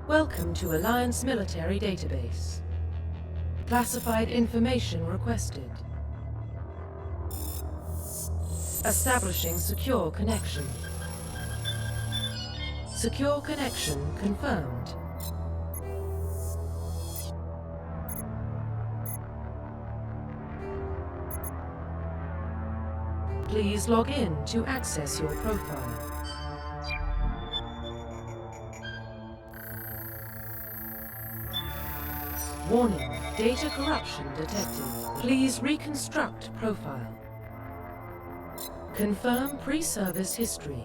Welcome to Alliance Military Database. Classified information requested. Establishing secure connection. Secure connection confirmed. Please log in to access your profile. Warning, data corruption detected. Please reconstruct profile. Confirm pre-service history.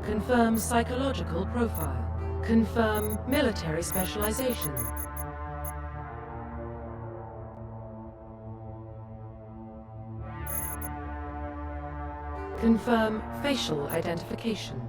Confirm psychological profile. Confirm military specialization. Confirm facial identification.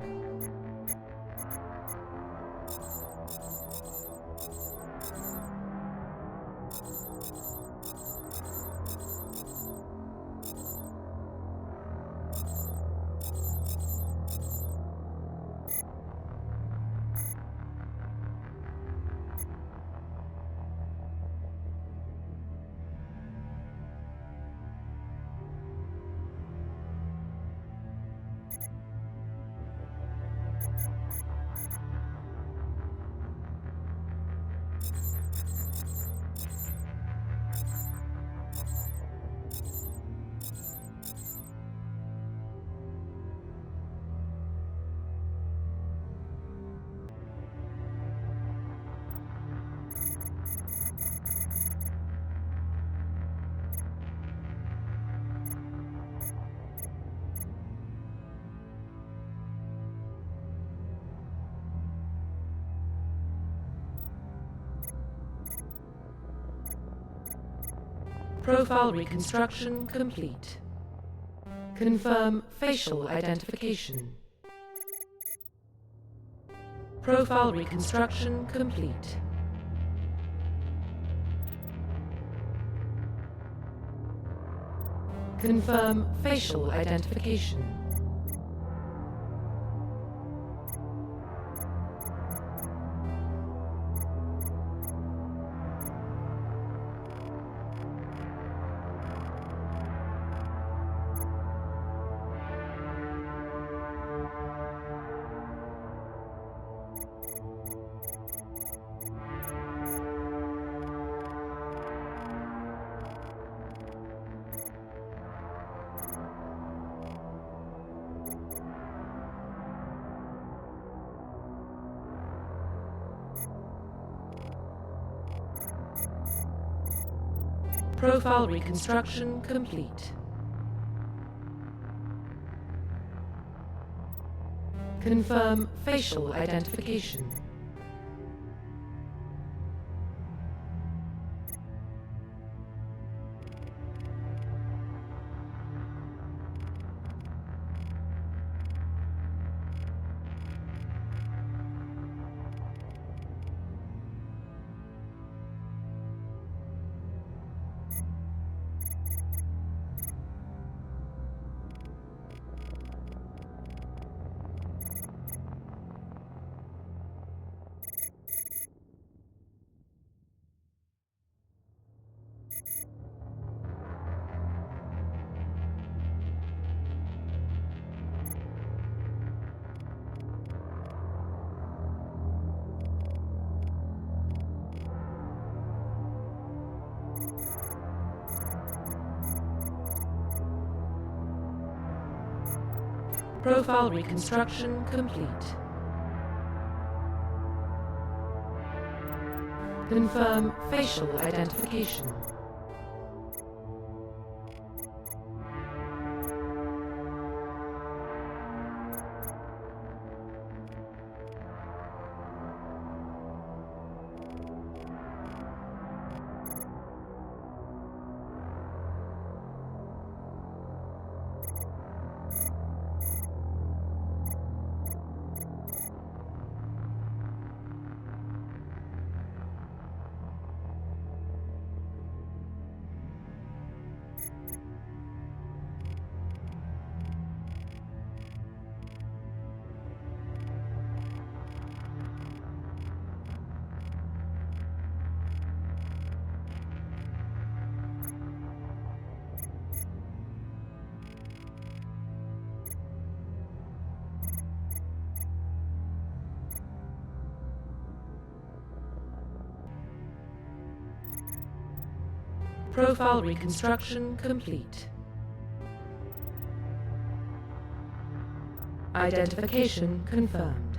Profile reconstruction complete. Confirm facial identification. Profile reconstruction complete. Confirm facial identification. Profile reconstruction complete. Confirm facial identification. Profile reconstruction complete. Confirm facial identification. Profile reconstruction complete. Identification confirmed.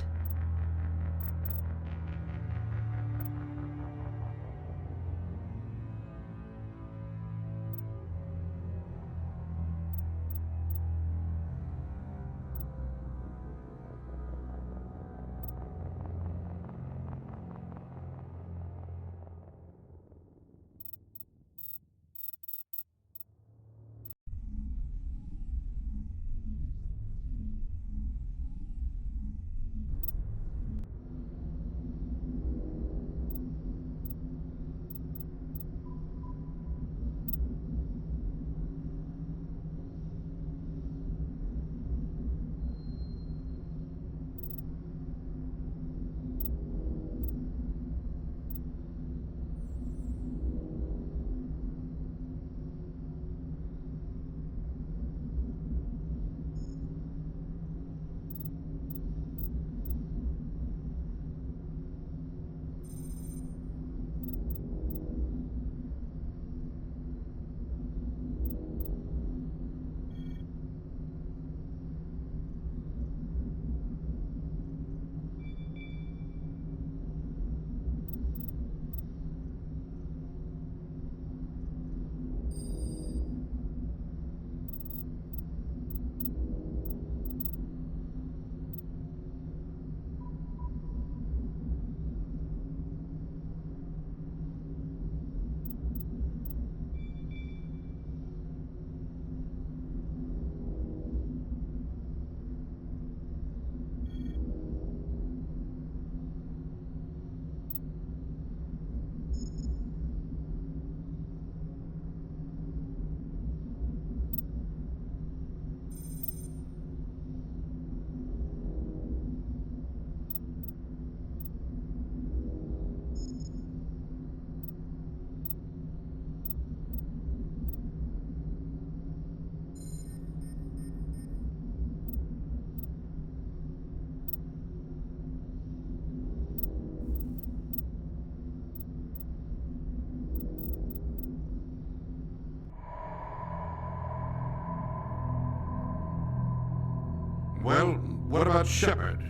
Well, what about Shepard?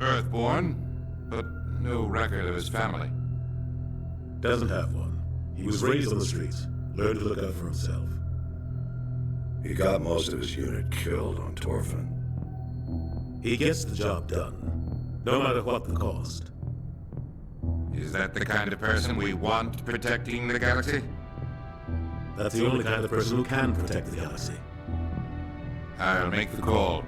Earthborn, but no record of his family. Doesn't have one. He was raised on the streets, learned to look out for himself. He got most of his unit killed on Torfin. He gets the job done, no matter what the cost. Is that the kind of person we want protecting the galaxy? That's the only kind of person who can protect the galaxy. I'll make the call.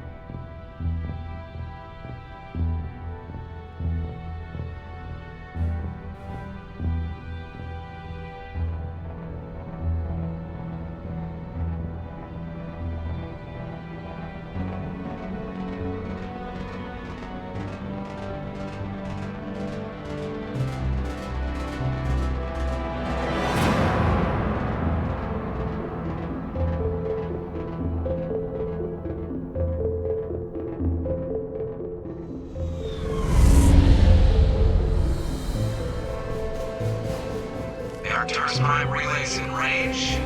Prime relays in range.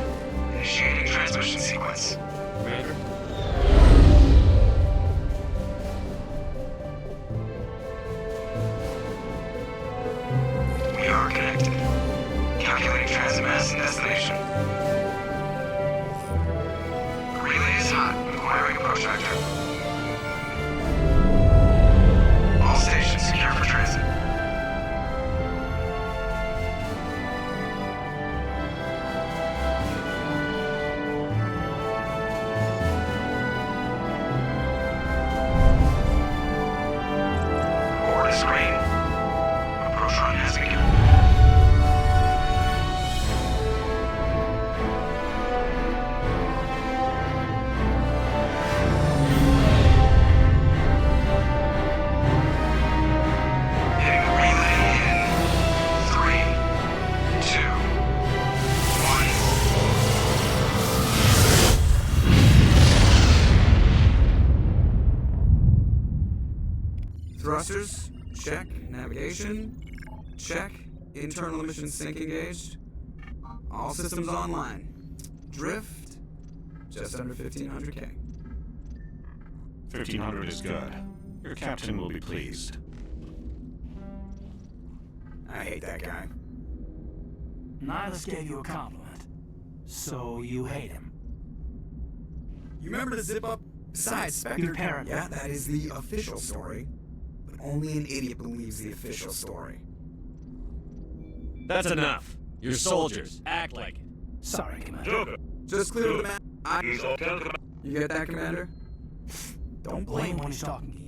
Initiating transmission sequence. Next destination. Relay is hot. Acquiring approach vector. All stations secure for transit. Board is green. Approach run has begun. Hitting relay in 3, 2, 1. Thrusters, check. Navigation, check. Internal emission sync engaged. All systems online. Drift, just under 1500K. 1300 is good. Your captain will be pleased. I hate that guy. Nihilus gave you a compliment, so you hate him. You remember the zip up? Besides, Spectre. Your parent. Yeah, that is the official story. But only an idiot believes the official story. That's enough. You're soldiers. Act like it. Sorry, Commander. Just clear the map. You get that, Commander? Don't blame when he's talking to you.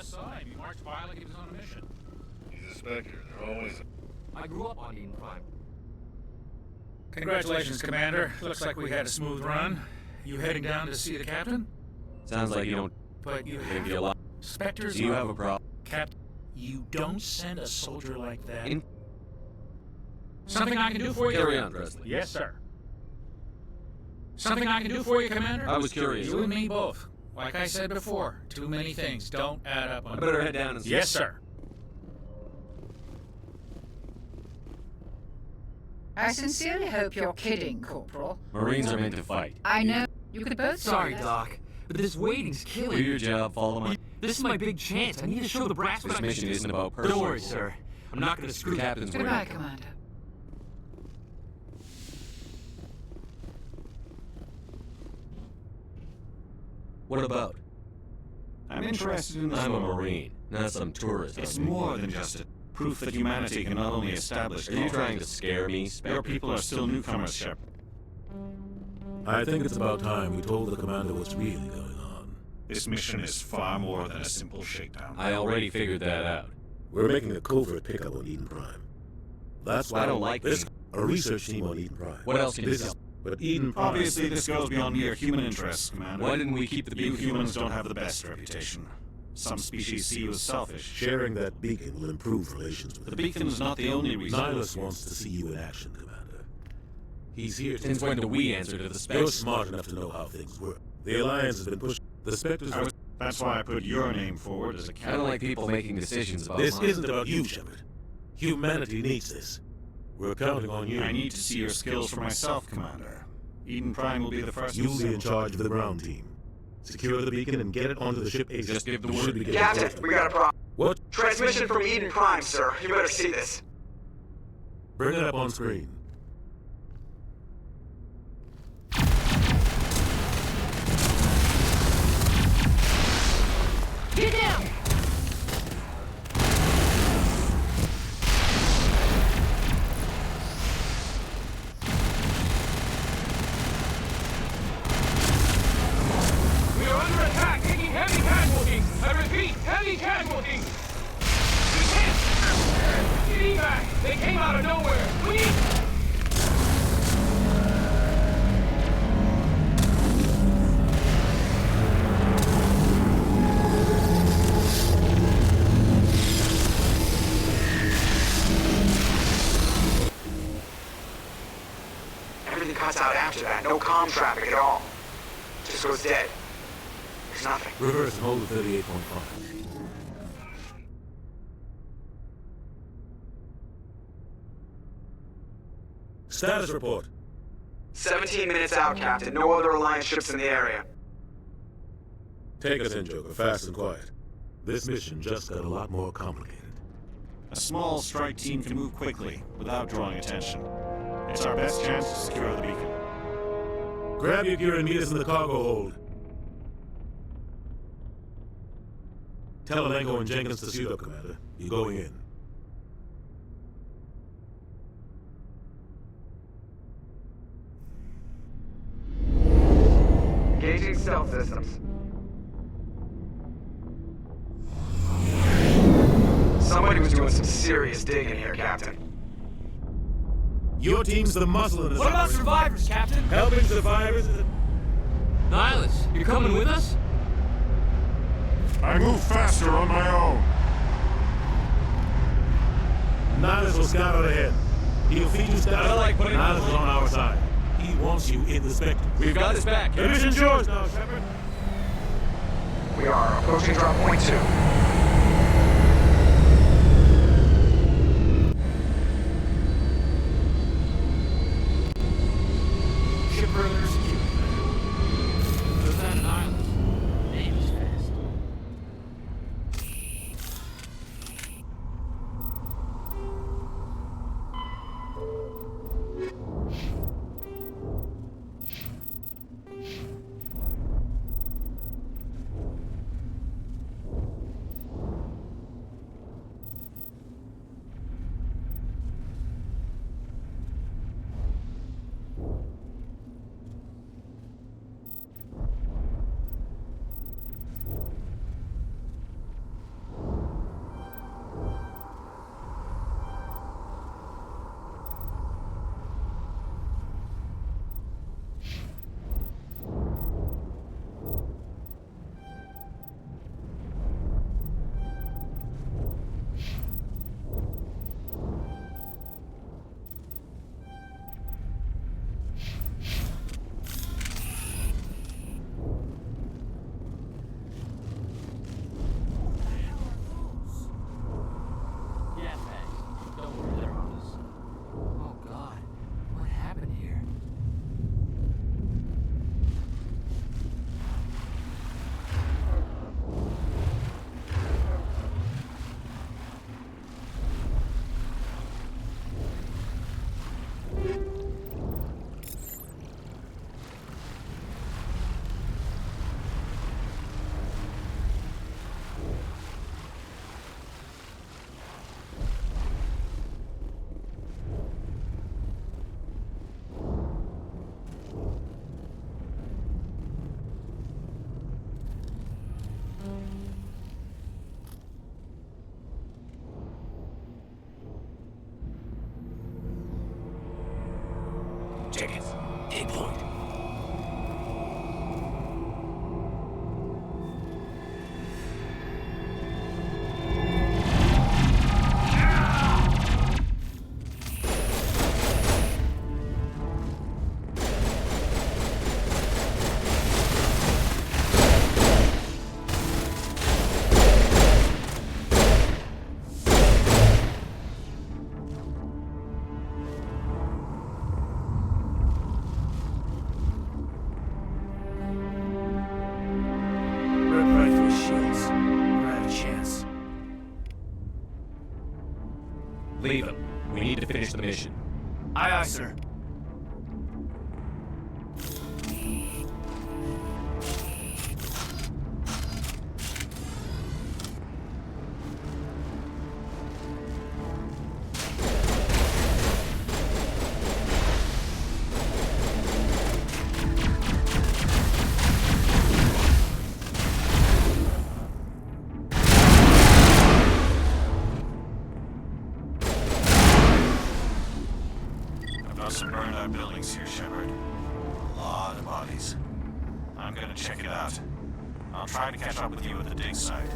saw him. He marched by like he was on a mission. He's a Spectre. They're always... I grew up on Idен Prime. Congratulations, Commander. Looks like we had a smooth run. You heading down to see the captain? Sounds like you don't But you think have you lot. Spectres. Do you have a problem? Captain, you don't send a soldier like that. Something I can do for you? Carry on, Presley. Yes, sir. Something I can do for you, Commander? I was curious. You and me both. Like I said before, too many things don't add up on. I better head down and see. Yes, sir. I sincerely hope you're kidding, Corporal. Marines are meant to fight. I know. You could both Sorry, say that. Doc, but this waiting's killing Do me. your job, follow my... This is my big chance. I need to show the brass This back. mission isn't about personal... Don't worry, sir. I'm not going to screw The captain's Goodbye, waiting. Commander. What about? I'm interested in this. I'm a Marine, not some tourist. It's more than just a proof that humanity can not only establish... Are you trying to scare me, Your Spectre? people are still newcomers, Shep. I think it's about time we told the commander what's really going on. This mission is far more than a simple shakedown. I already figured that out. We're making a covert pickup on Iden Prime. That's why I don't like this. this. A research team on Iden Prime. What else can you This tell? is... But Iden Prime... Obviously, this goes beyond mere human interests, Commander. Why didn't we keep the You beacon? humans don't have the best reputation. Some species see you as selfish. Sharing that beacon will improve relations with The beacon is not the only reason. Nihilus wants to see you in action, Commander. He's here to... Since when do we answer to the You're Spectre? smart enough to know how things work. The Alliance has been pushing... The Spectres... That's why I put your name forward as a I don't like people making decisions about This mine. isn't about you, Shepard. Humanity needs this. We're counting on you. I need to see your skills for myself, Commander. Eden Prime will be the first. You'll be in charge of the ground team. Secure the beacon and get it onto the ship ASAP. Just give the word. Captain, we got a problem. What? Transmission from Idен Prime, sir. You better see this. Bring it up on screen. Get down! We are under attack, taking heavy casualties. I repeat, heavy casualties. We can't. Get back. They came out of nowhere. We need. Everything cuts out after that. No comm traffic at all. Just goes dead. There's nothing. Reverse and hold the 38.5. Status report. 17 minutes out, Captain. No other Alliance ships in the area. Take us in, Joker, fast and quiet. This mission just got a lot more complicated. A small strike team can move quickly without drawing attention. It's our best chance to secure the beacon. Grab your gear and meet us in the cargo hold. Tell Alenko and Jenkins to suit up, Commander. You're going in. Engaging stealth systems. Somebody was doing some serious digging here, Captain. Your team's the muscle in this What about operation. survivors, Captain? Helping survivors is Nihilus, you're coming with us? I move faster on my own. Nihilus will scout out ahead. He'll feed you status. I like putting Nihilus is on our side. He wants you in the SPECTR. We've got his back. The mission's yours now, Shepard. We are approaching drop point 2. Ship further secure. There's that an island. Name is fast. Jenkins, hit point. Leave him. We need to finish the mission. Aye, aye, sir. Some burned out buildings here, Shepard. A lot of bodies. I'm gonna check it out. I'll try to catch up with you at the dig site.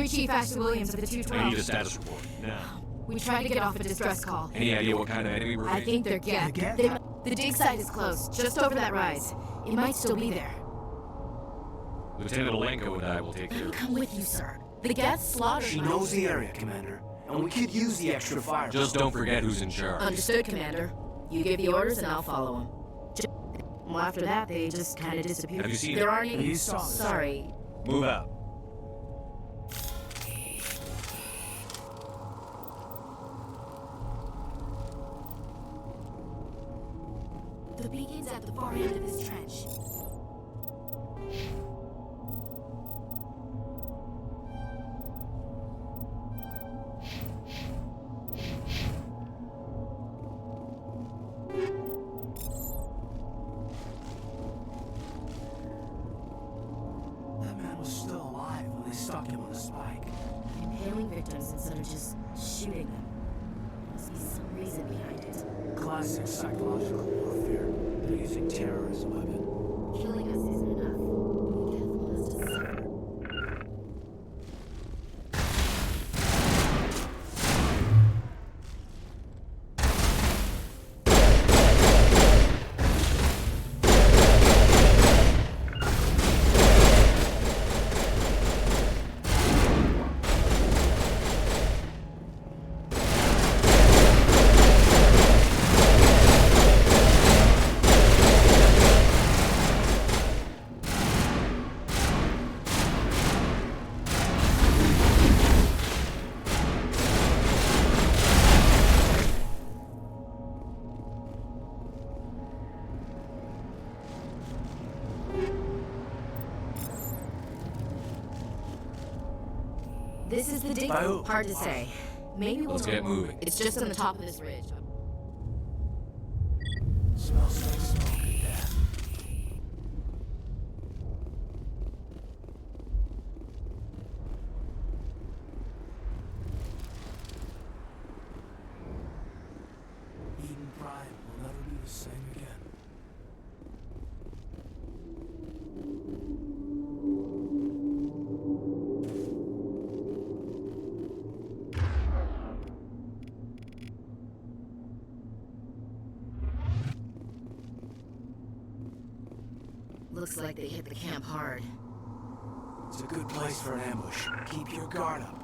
Chief Ashley Williams of the 212. I need a status report, now. We tried to get off a distress call. Any idea what kind of enemy we're I think they're Geth. The dig site is close, just over that rise. It might still be there. Lieutenant Olenko and I will take care of it. Come with you, sir. The Geth slaughtered. She knows the area, Commander, and we could use the extra fire. Just don't forget who's in charge. Understood, Commander. You give the orders and I'll follow them. Well, after that, they just kind of disappeared. Have you seen there it? aren't any. Sorry. Move out. The beacon's at the far end of this trench. That man was still alive when they stuck him on the spike. Impaling victims instead of just shooting them. Must be some reason behind it. Classic psychological warfare. They're using terror as a weapon. Killing us isn't enough. Death must suffer. This is the dig. Hard to say. Maybe we'll Let's get moving. It's just on the top of this ridge. Smells like smoke in there. Idен Prime will never be the same again. Looks like they hit the camp hard. It's a good place for an ambush. Keep your guard up.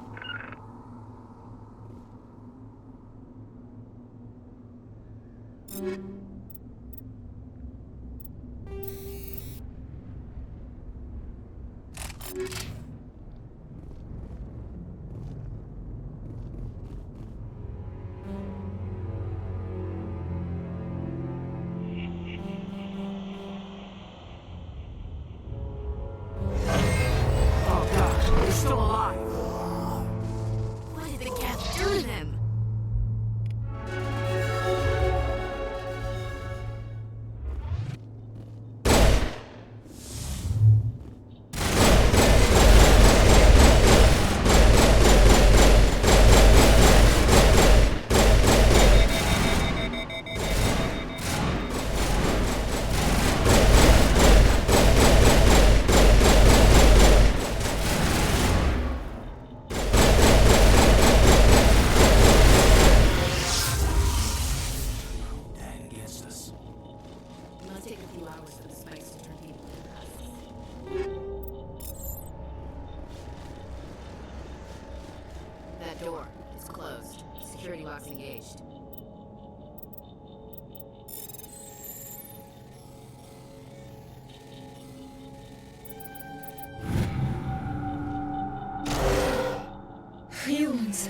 Engaged. Humans.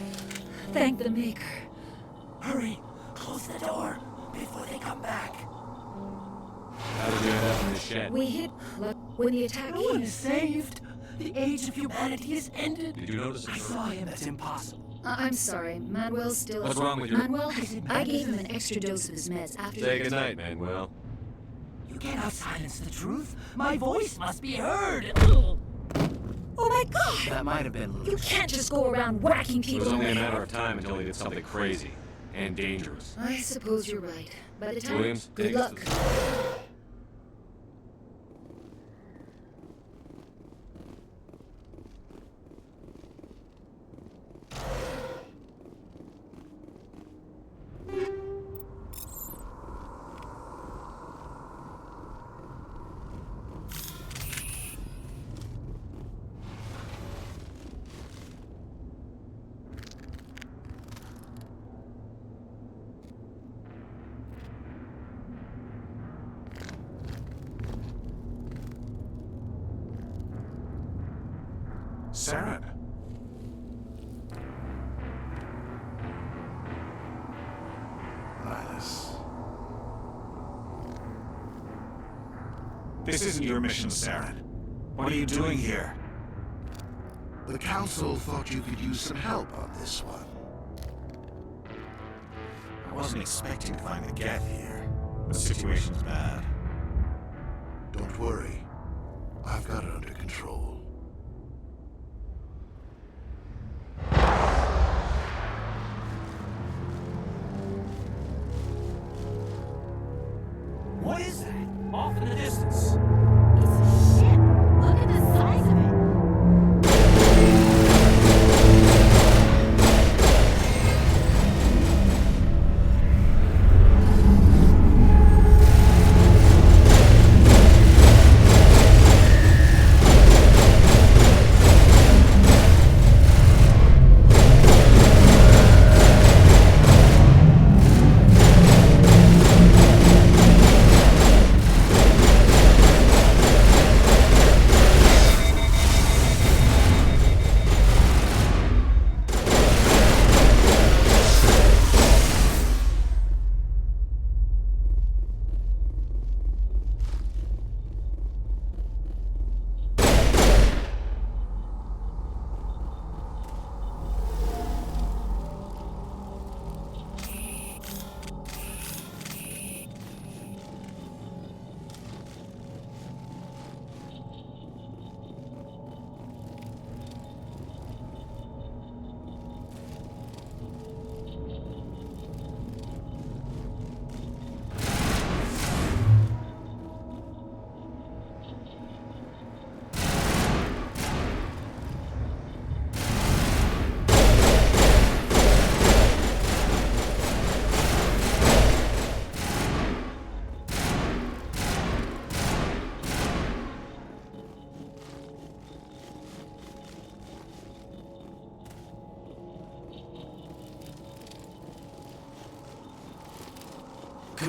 Thank the Maker. Hurry! Close the door before they come back. How did we end up in this shed? We hit when the attack. No one is saved. The age of humanity is ended. Did you notice it? I saw him. That's impossible. I'm sorry, Manuel's still. What's wrong with you? Manuel, I gave him an extra dose of his meds after. Say goodnight, Manuel. You cannot silence the truth. My voice must be heard. Oh my God! That might have been. You can't just go around whacking people. It was only a matter of time until he did something crazy and dangerous. I suppose you're right. By the time. Williams, good luck. Saren. Linus. This isn't your mission, Saren. What are you doing here? The Council thought you could use some help on this one. I wasn't expecting to find the Geth here. The situation's bad. Don't worry. I've got it under control. What is that? Off in the distance. It's a ship. Look at the size of it.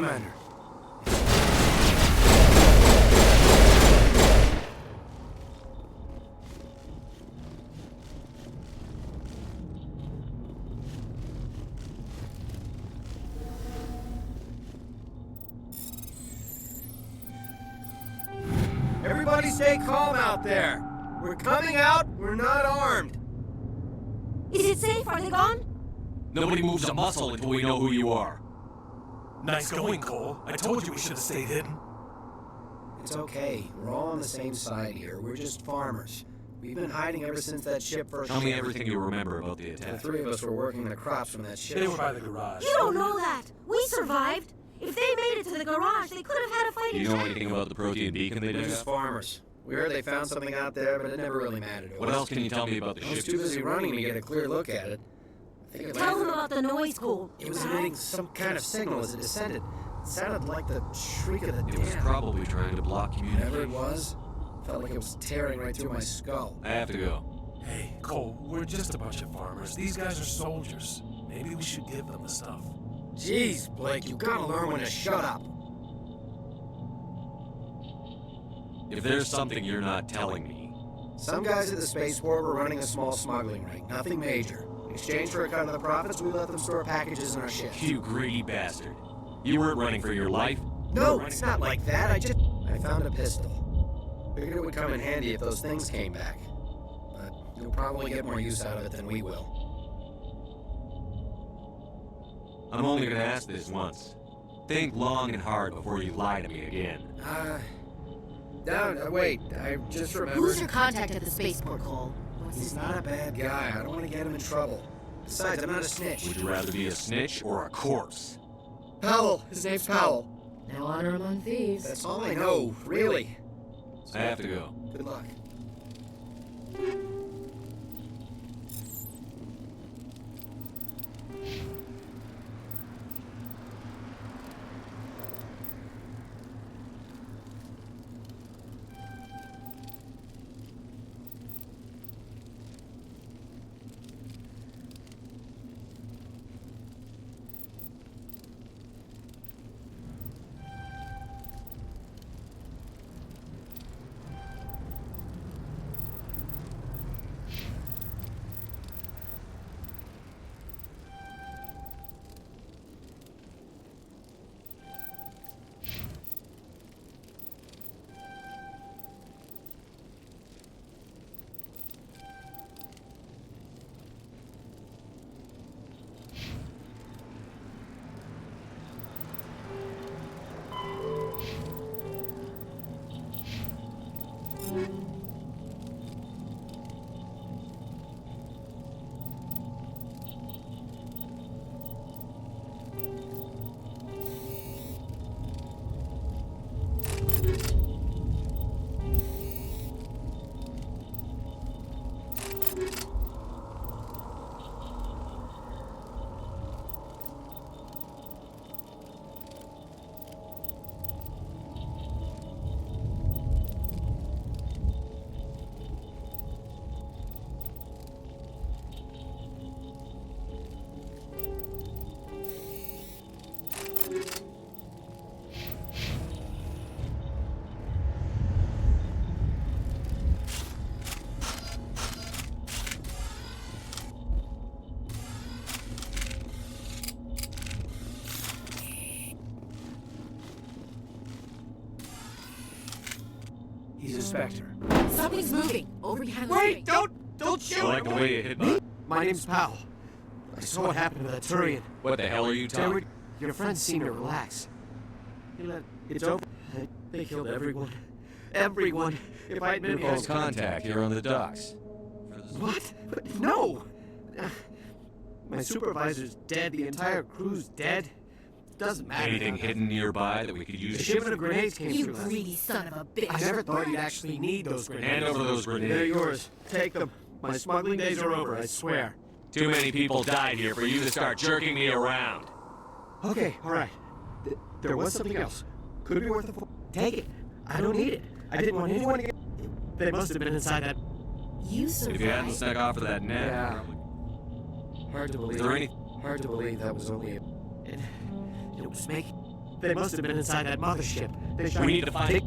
Commander. Everybody stay calm out there. We're coming out, we're not armed. Is it safe? Are they gone? Nobody moves a muscle until we know who you are. Nice going, Cole. I told you we should have stayed hidden. It's okay. We're all on the same side here. We're just farmers. We've been hiding ever since that ship first... Tell me everything you remember about the The attack. three of us were working the crops from that ship. They were by the garage. You don't know that. We survived. If they made it to the garage, they could have had a fighting Do you know chance. anything about the protein beacon they We're dug just up? farmers. We heard they found something out there, but it never really mattered to us. What else can you tell me about the I was ship? too busy running to get a clear look at it. I think it Tell landed- them about the noise, Cole. It was emitting some kind of signal as it descended. It sounded like the shriek of the It was damned. probably trying to block Whatever it communication. was, felt like it was tearing right through my skull. I have to go. Hey, Cole, we're just a bunch of farmers. These guys are soldiers. Maybe we should give them the stuff. Jeez, Blake, you gotta learn when to shut up. If there's something you're not telling me... Some guys at the spaceport were running a small smuggling ring, nothing major. In exchange for a cut of the profits, we let them store packages in our ships. You greedy bastard. You weren't running for your life? No, it's not like that. I found a pistol. Figured it would come in handy if those things came back. But you'll probably get more use out of it than we will. I'm only gonna ask this once. Think long and hard before you lie to me again. Wait, I just remembered. Who's your contact at the spaceport, Cole? He's not a bad guy. I don't want to get him in trouble. Besides, I'm not a snitch. Would you rather be a snitch or a corpse? Powell. His name's Powell. No honor among thieves. That's all I know, really. I have to go. Good luck. He's a SPECTR. Something's moving. Over behind the Wait! tree. Don't shoot! I like the way you hit me. My name's Powell. I saw what happened to that Turian. What the hell are you talking? Your friends seem to relax. It's over. They killed everyone. Everyone. If I'd been Lost contact here on the docks. What? But no! My supervisor's dead. The entire crew's dead. Doesn't matter. Anything hidden nearby that we could use? The shipment of grenades came You through last greedy son of a bitch. I never thought you'd actually need those grenades. Hand over those grenades. They're yours. Take them. My smuggling days are over, I swear. Too many people died here for you to start jerking me around. Okay, alright. There was something else. Could be worth a... Take it. I don't need it. I didn't want anyone to get... They must have been inside that... You survived. If you hadn't snuck off for that nap. Yeah. Hard to believe. Is there any... Hard to believe that was only a... It was making... They must have been inside that mothership. We need to find...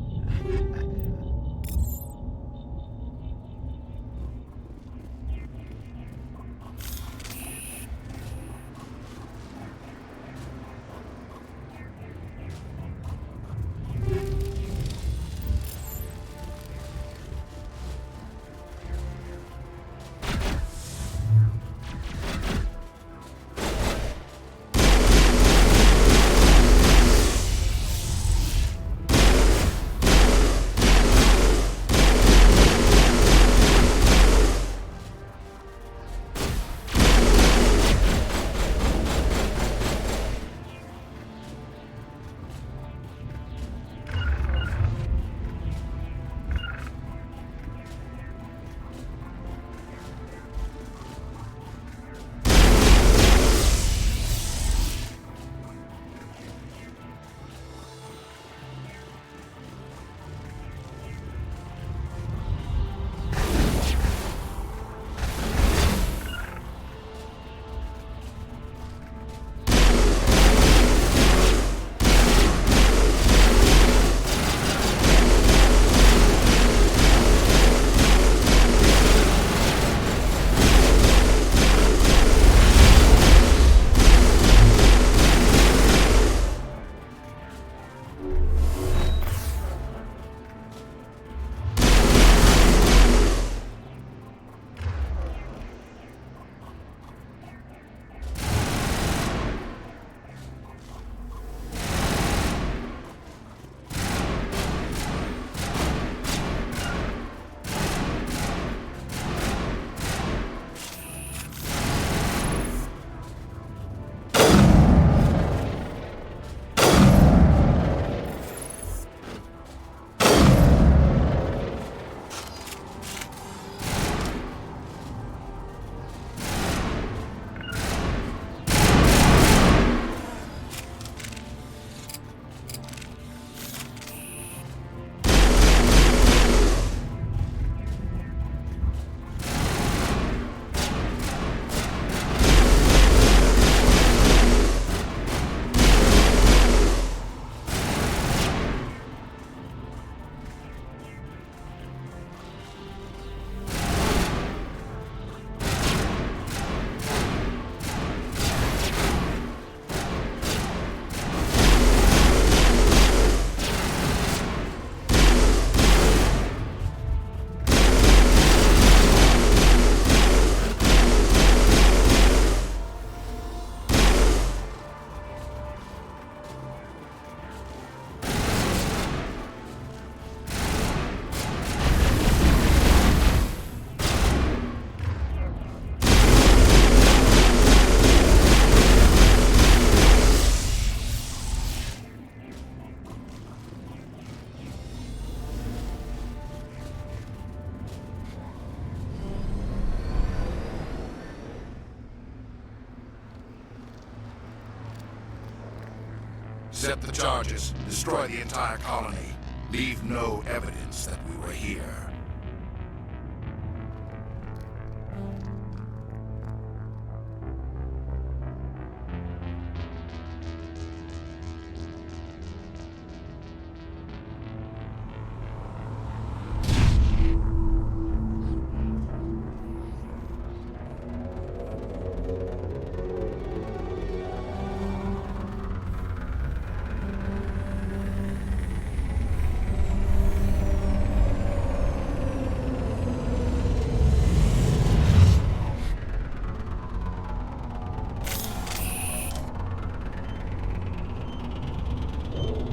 Set the charges, destroy the entire colony, leave no evidence that we were here.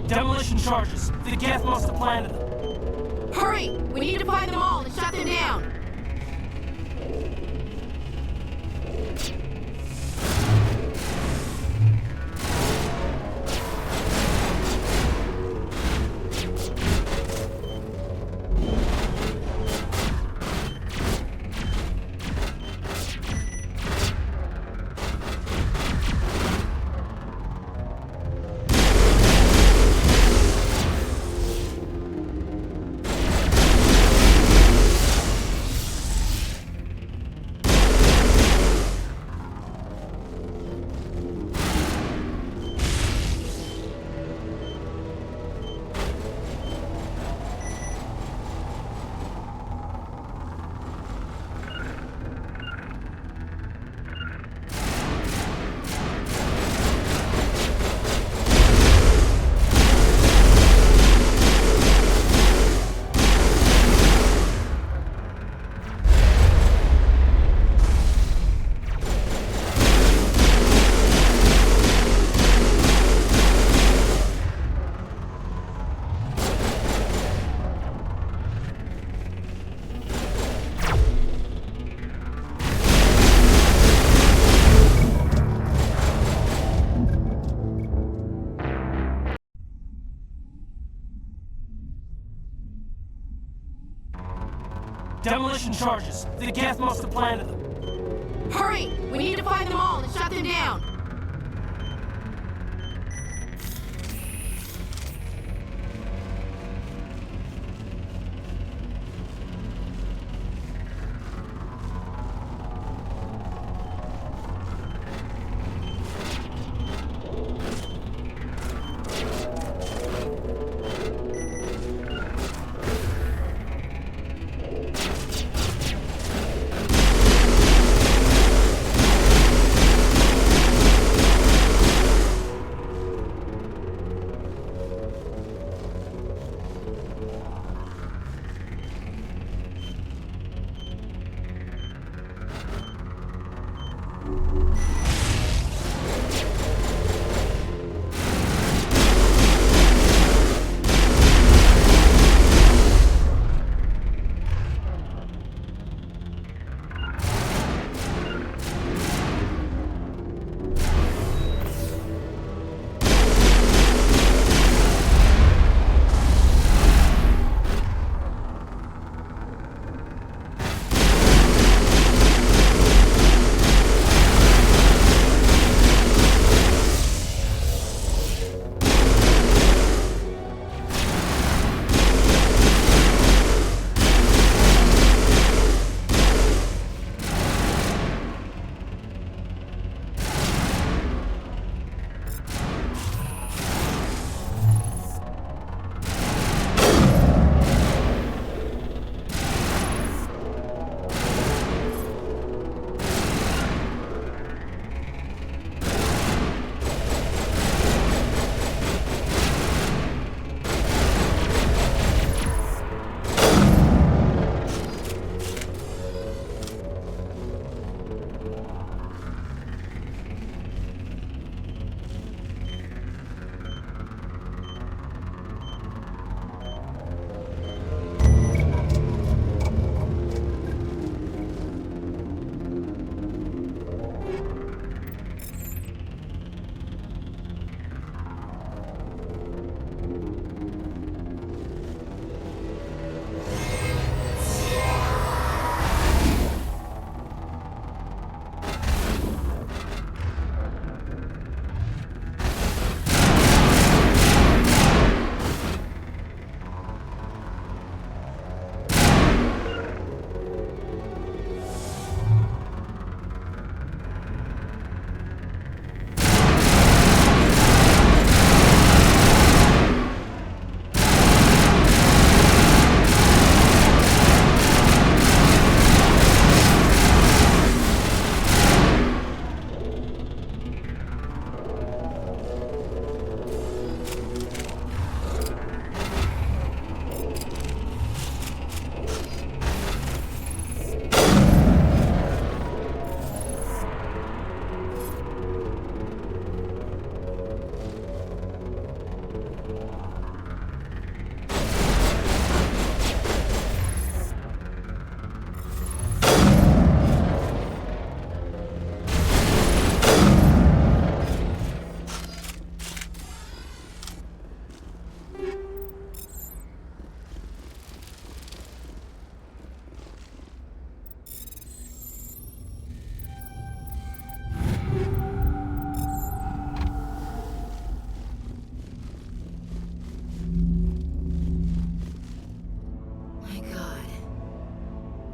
Demolition charges. The Geth must have planted them. Hurry! We need to find them all and shut them down! Demolition charges. The Geth must have planted them. Hurry! We need to find them all and shut them down!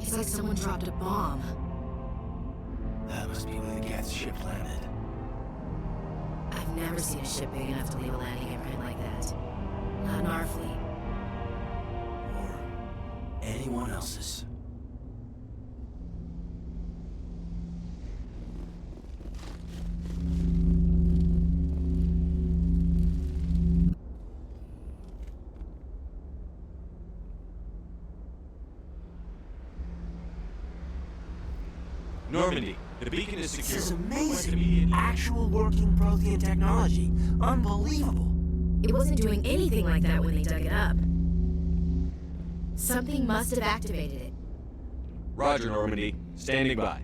It's like someone dropped a bomb. That must be where the Geth's ship landed. I've never seen a ship big enough to leave a landing imprint like that. Not in our fleet. Or anyone else's. Normandy, the beacon is secure. This is amazing. Actual working Prothean technology. Unbelievable. It wasn't doing anything like that when they dug it up. Something must have activated it. Roger, Normandy. Standing by.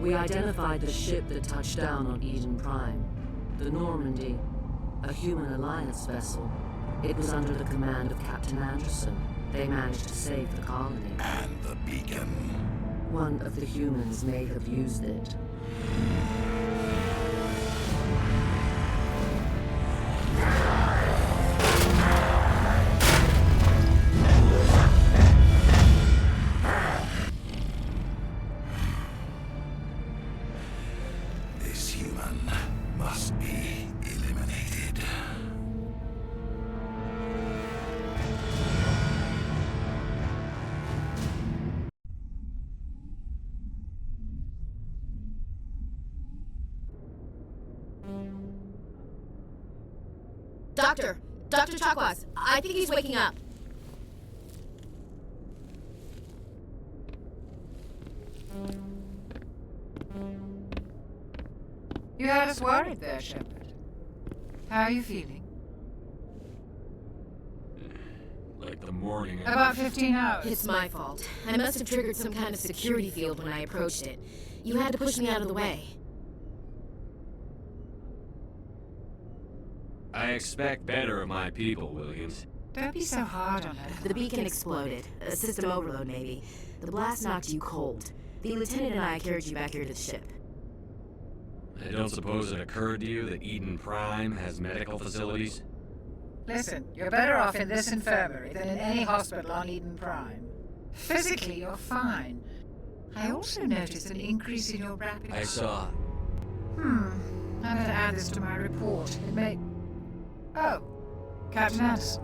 We identified the ship that touched down on Idен Prime. The Normandy, a human alliance vessel. It was under the command of Captain Anderson. They managed to save the colony. And the beacon. One of the humans may have used it. This human must be eliminated. Dr. Chakwas, I think he's waking up. You had us worried there, Shepard. How are you feeling? Like the morning. About 15 hours. It's my fault. I must have triggered some kind of security field when I approached it. You had to push me out of the way. I expect better of my people, Williams. Don't be so hard on her. The beacon exploded. A system overload, maybe. The blast knocked you cold. The lieutenant and I carried you back here to the ship. I don't suppose it occurred to you that Iden Prime has medical facilities? Listen, you're better off in this infirmary than in any hospital on Iden Prime. Physically, you're fine. I also noticed an increase in your rapid... I saw. I better add this to my report. It may... Oh, Captain Anderson.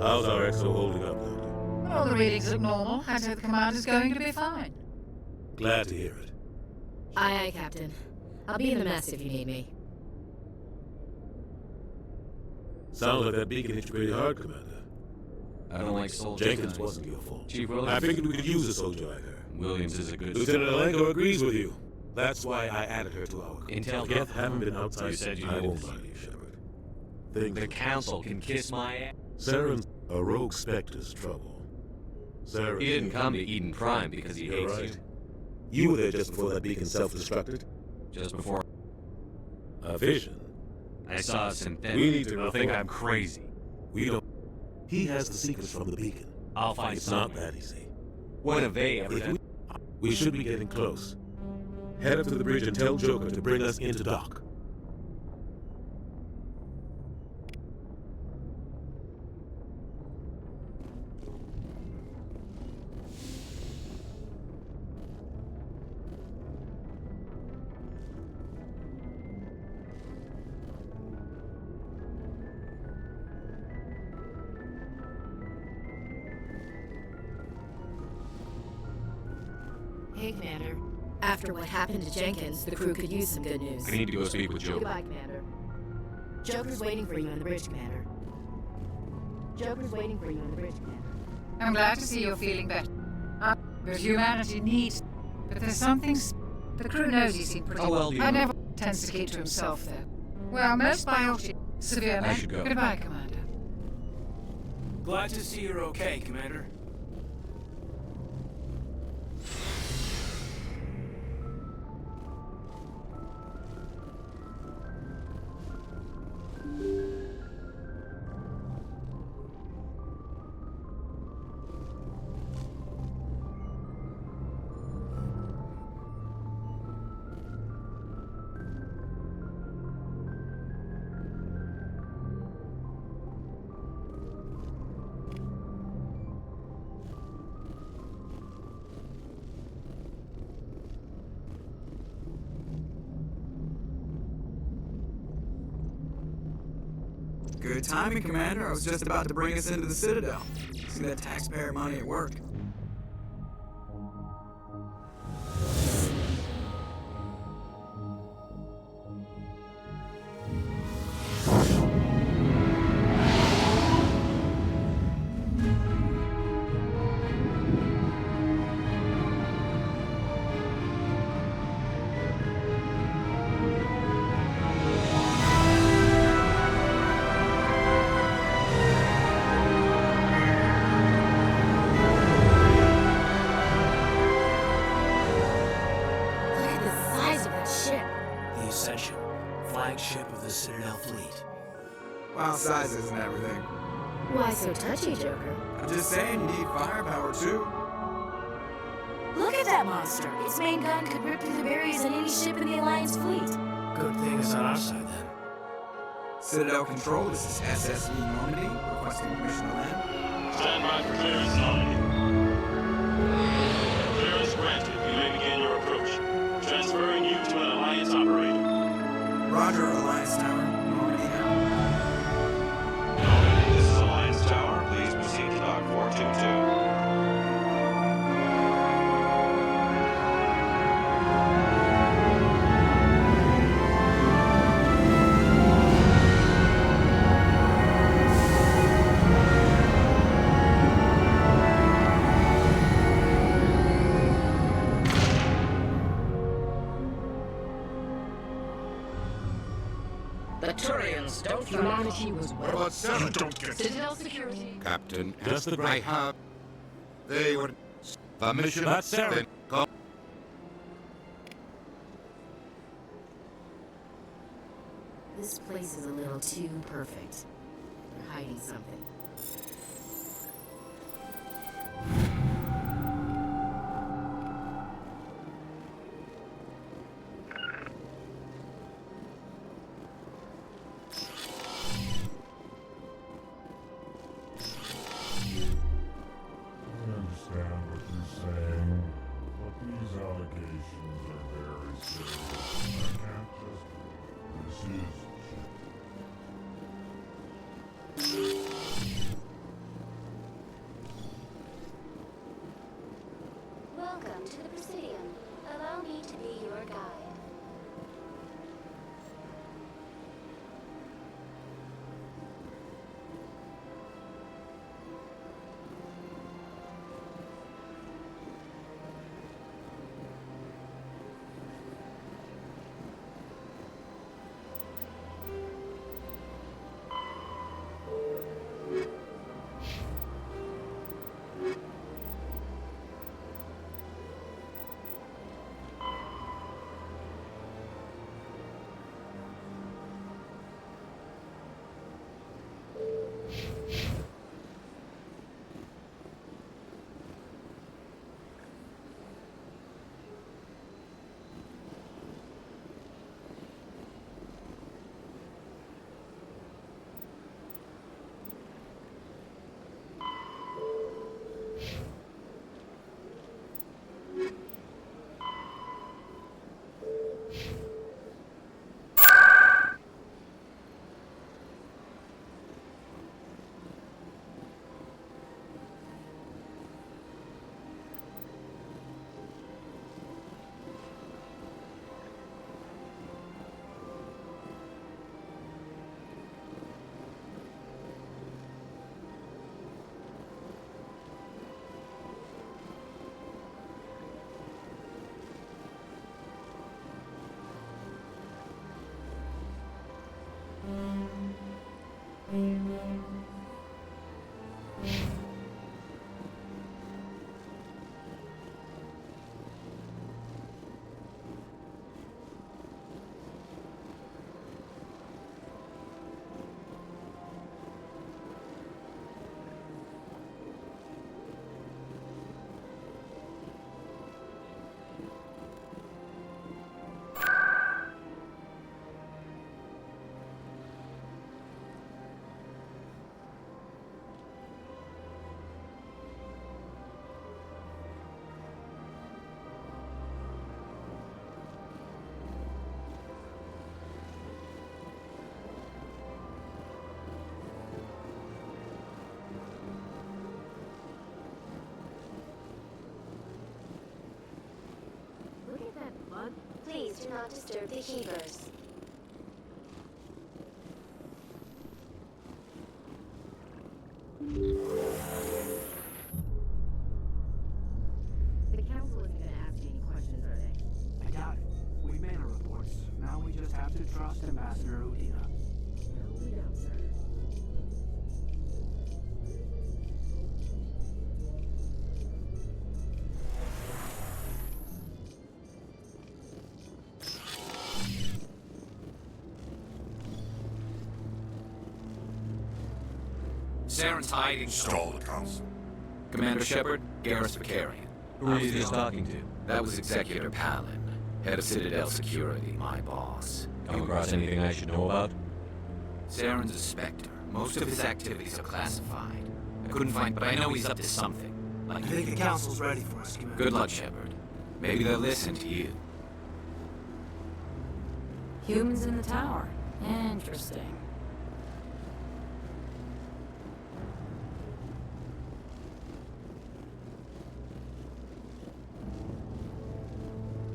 How's our EXO holding up, Doctor? All the readings look normal. I'd say the commander's going to be fine. Glad to hear it. Aye, aye, Captain. I'll be in the mess if you need me. Sounds like that beacon hit you pretty hard, Commander. I don't like soldiers. Jenkins wasn't your fault. Chief Williams? I figured we could use a soldier like her. Williams is a good... Lieutenant Alenko agrees with you. That's why I added her to our crew. Intel. Geth haven't been outside. You said you I needed won't to lie see to you, Shepard. The council can kiss my ass. Saren's a rogue Spectre's trouble. Saren... He didn't come to Iden Prime because he hates right. you. You were there just before that beacon self-destructed? Just before... A vision? I saw a synthetic. We need to They'll think I'm crazy. We don't... He has the secrets from the beacon. I'll find It's something. not that easy. What have they ever done? We should be getting close. Head up to the bridge and tell Joker to bring us into dock. Hey, Commander. After what happened to Jenkins, the crew could use some good news. I need to go speak with Joker. Goodbye, Commander. Joker's waiting for you on the bridge, Commander. Joker's waiting for you on the bridge, Commander. I'm glad to see you're feeling better. But humanity needs... But there's something... The crew knows he seemed pretty... Oh, well, I never tends to keep to himself, though. Well, most biology... Severe... I should go. Goodbye, Commander. Glad to see you're okay, Commander. Good timing, Commander. I was just about to bring us into the Citadel. See that taxpayer money at work. ship of the Citadel fleet. Well, size isn't everything. Why so touchy, Joker? I'm just saying you need firepower too. Look at that monster. Its main gun could rip through the barriers in any ship in the Alliance fleet. Good thing it's on our side then. Citadel Control, this is SSV Normandy, requesting permission to land. Stand by for clearance, Normandy. Clearance granted. You may begin your approach. Transferring you to an Alliance operator. Roger, Alliance Tower. Normandy now. Normandy, this is Alliance Tower. Please proceed to Dock 422. The Turians don't humanity was What about Sarah? You don't get Citadel security. Captain, Just the I break. have. They were. The mission. That's Sarah. Then go. This place is a little too perfect. They're hiding something. I understand what you're saying, but these allegations are very serious. I can't just... This is... Welcome to the Presidium. Allow me to be your guide. Please do not disturb the keepers. The council isn't going to ask you any questions, are they? I doubt it. We made our reports. Now we just have to trust Ambassador Udina. No, we don't, sir. Saren's hiding. Stole the council. Commander Shepard, Garrus Vakarian. Who are you just talking to? That was Executor Palin, head of Citadel Security, my boss. Come across anything I should know about? Saren's a Spectre. Most of his activities are classified. I couldn't find, but I know he's up to something. Like I think the council's ready for us, Commander. Good luck, Shepard. Maybe they'll listen to you. Humans in the tower. Interesting.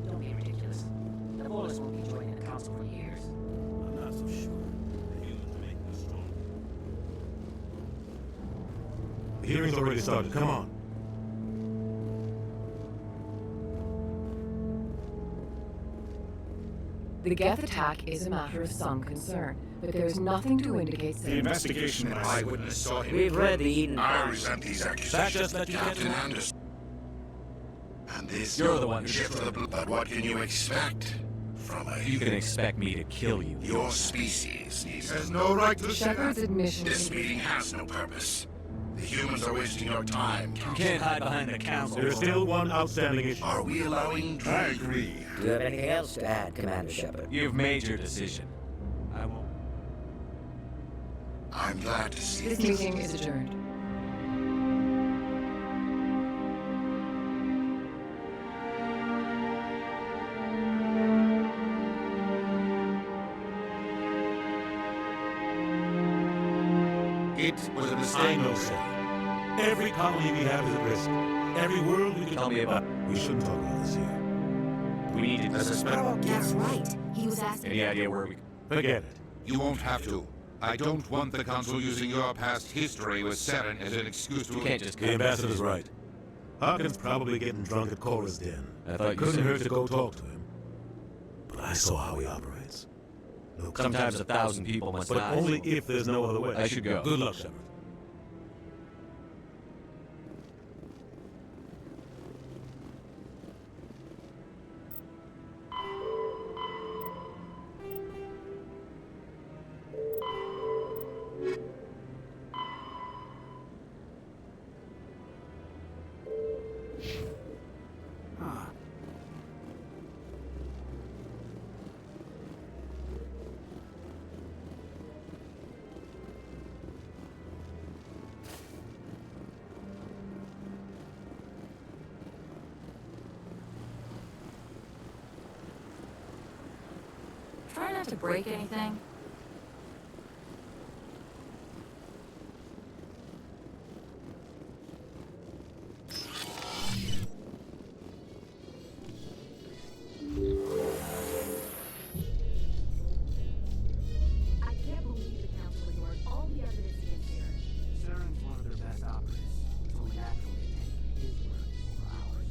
Don't be ridiculous. The Volus won't be joining the council for years. I'm not so sure. The humans make us strong. The hearing's already started. Come on. The Geth attack is a matter of some concern, but there is nothing to indicate The investigation and eyewitness saw him. We've read the Eden I Prime. resent these That accusations. just let you get Captain to Anderson. And this You're the one who shift of the blue. But what can you expect from a You can expect me to kill you. Your species has no right to Shepard's admission. This meeting has no purpose. The humans are wasting your time. You can't hide behind the council. There's still one outstanding issue. Are we allowing dreams? I agree. Do you have anything else to add, Commander Shepard? You've made your decision. I won't. I'm glad to see This meeting is adjourned. It was a I mistake. know, sir. Every colony we have is at risk. Every world we can Tell me about. We shouldn't talk about this here. We need to. That's right. He was asking. Any idea where we? Forget it. You won't have to. I don't want the Council using your past history with Saren as an excuse to... You can't just. The ambassador's right. Harkin's probably getting drunk at Cora's den. I thought you Couldn't said- hurt to go talk to him. But I saw how he operates. Look, Sometimes 1,000 people must but die. only if there's no other way. I should go. Good luck, Shepard. Try not to break anything. I can't believe the council ignored all the evidence against Aaron. Saren's one of their best operatives. It's only natural to take his word over ours.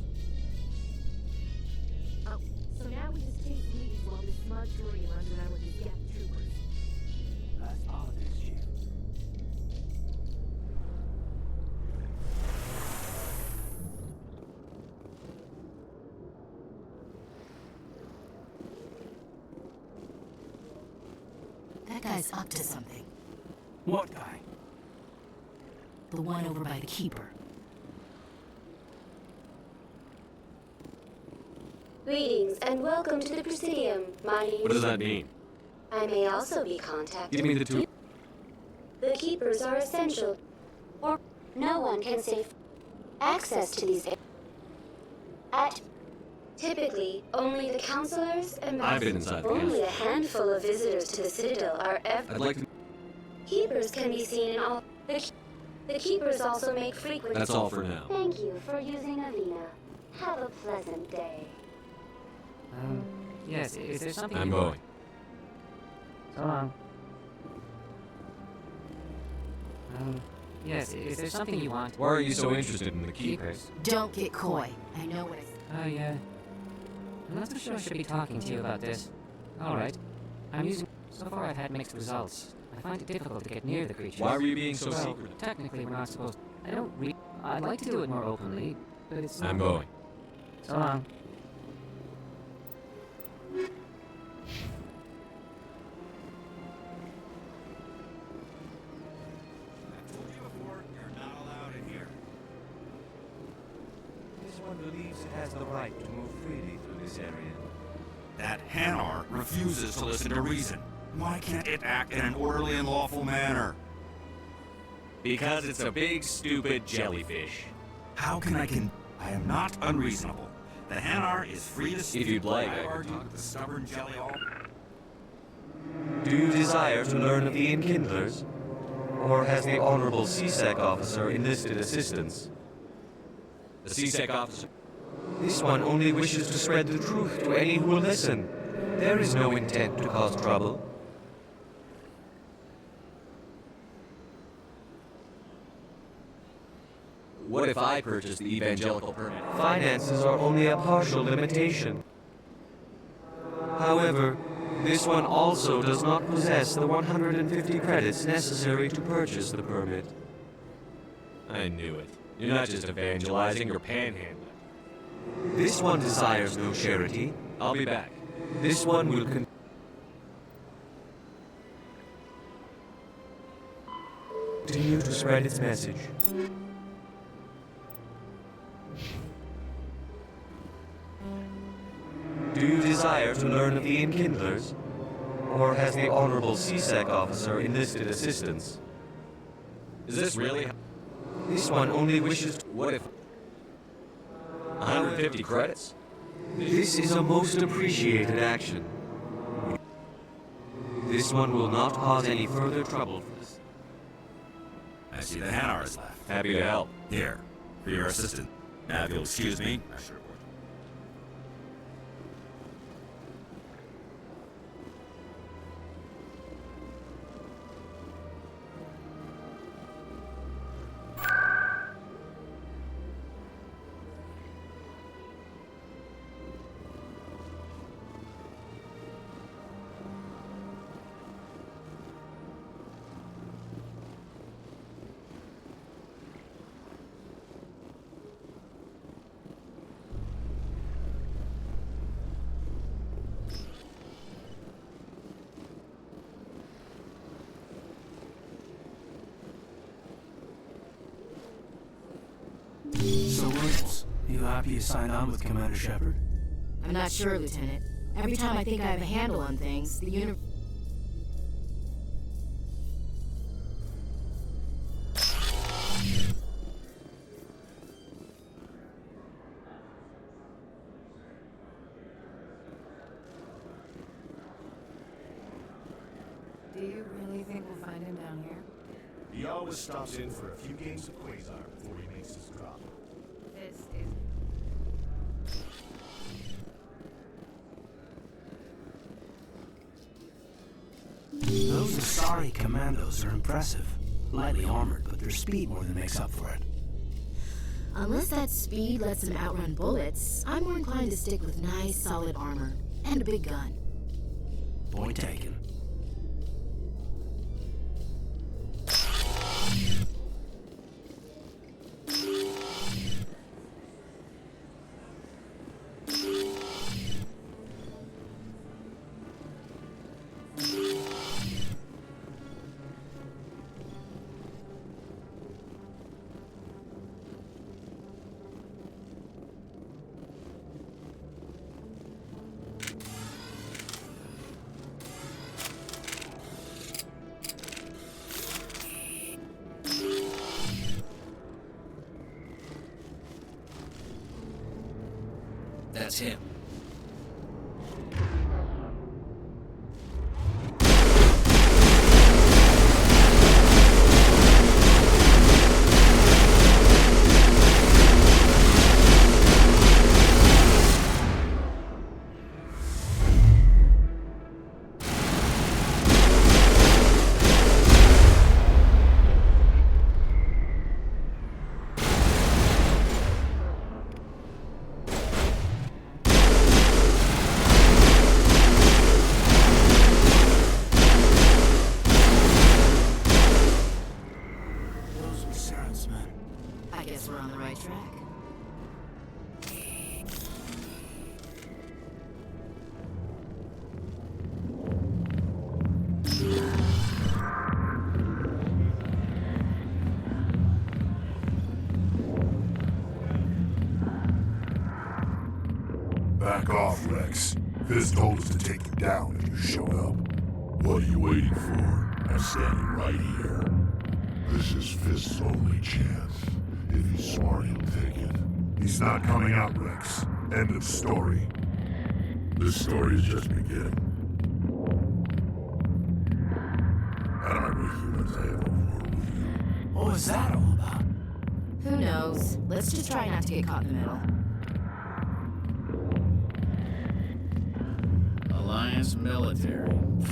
Oh, so now we just chase leads while this smug Tory runs around with his Geth troopers. That's politics, Chief. That guy's up to something. What guy? The one over by the keeper. Greetings and welcome to the Presidium. My name What does that mean? I may also be contacted. Give me the two. The keepers are essential, or no one can safe access to these. Typically, only the counselors and I've been inside the only castle. a handful of visitors to the Citadel are ever. I'd like to. Keepers can be seen in all. The keepers also make frequent. That's all for now. Thank you for using Avina. Have a pleasant day. Yes, is there something I'm you going. want? So long. Yes, is there something you want? Why are you so interested in the keepers? Don't get coy. I know what it's. Oh, yeah. I'm not so sure I should be talking to you about this. Alright. I'm using... So far I've had mixed results. I find it difficult to get near the creatures. Why were you being so Well, secretive? Technically, we're not supposed... I don't really... I'd like to do it more openly, but it's not... I'm going. So long. to move freely through this area. That Hanar refuses to listen to reason. Why can't it act in an orderly and lawful manner? Because it's a big, stupid jellyfish. How can I am not unreasonable. The Hanar is free to speak. If you'd like, I argue with the stubborn jelly all... Do you desire to learn of the Enkindlers? Or has the Honorable CSEC officer enlisted assistance? The CSEC officer? This one only wishes to spread the truth to any who will listen. There is no intent to cause trouble. What if I purchase the evangelical permit? Finances are only a partial limitation. However, this one also does not possess the 150 credits necessary to purchase the permit. I knew it. You're not just evangelizing, you're panhandling. This one desires no charity. I'll be back. This one will continue to spread its message. Do you desire to learn of the Enkindlers? Or has the Honorable CSEC officer enlisted assistance? Is this really? This one only wishes to... What if... 150 credits? This is a most appreciated action. This one will not cause any further trouble for us. I see the Hanar is left. Happy to help. Here, for your assistant. Now, if you'll excuse me, I should report. So, Williams, you happy you signed on with Commander Shepard? I'm not sure, Lieutenant. Every time I think I have a handle on things, the universe... Do you really think we'll find him down here? He always stops in for a few games of Quasar before he makes his drop. This is... Those Asari commandos are impressive. Lightly armored, but their speed more than makes up for it. Unless that speed lets them outrun bullets, I'm more inclined to stick with nice, solid armor and a big gun. Point taken. That's him. Back off, Rex. Fizz told us to take you down if you showed up. What are you waiting for? I'm standing right here. This is Fizz's only chance. If he's smart, he'll take it. He's not coming out, Rex. End of story. This story is just beginning. I don't know humans I have a war with you. What was that all about? Who knows? Let's just try not to get caught in the middle. Alliance military.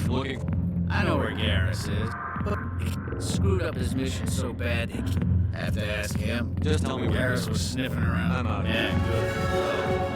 Looking. I know where Garrus is, but he screwed up his mission so bad they have to ask him. Just tell me where Garrus was sniffing around. I'm out. Yeah, good.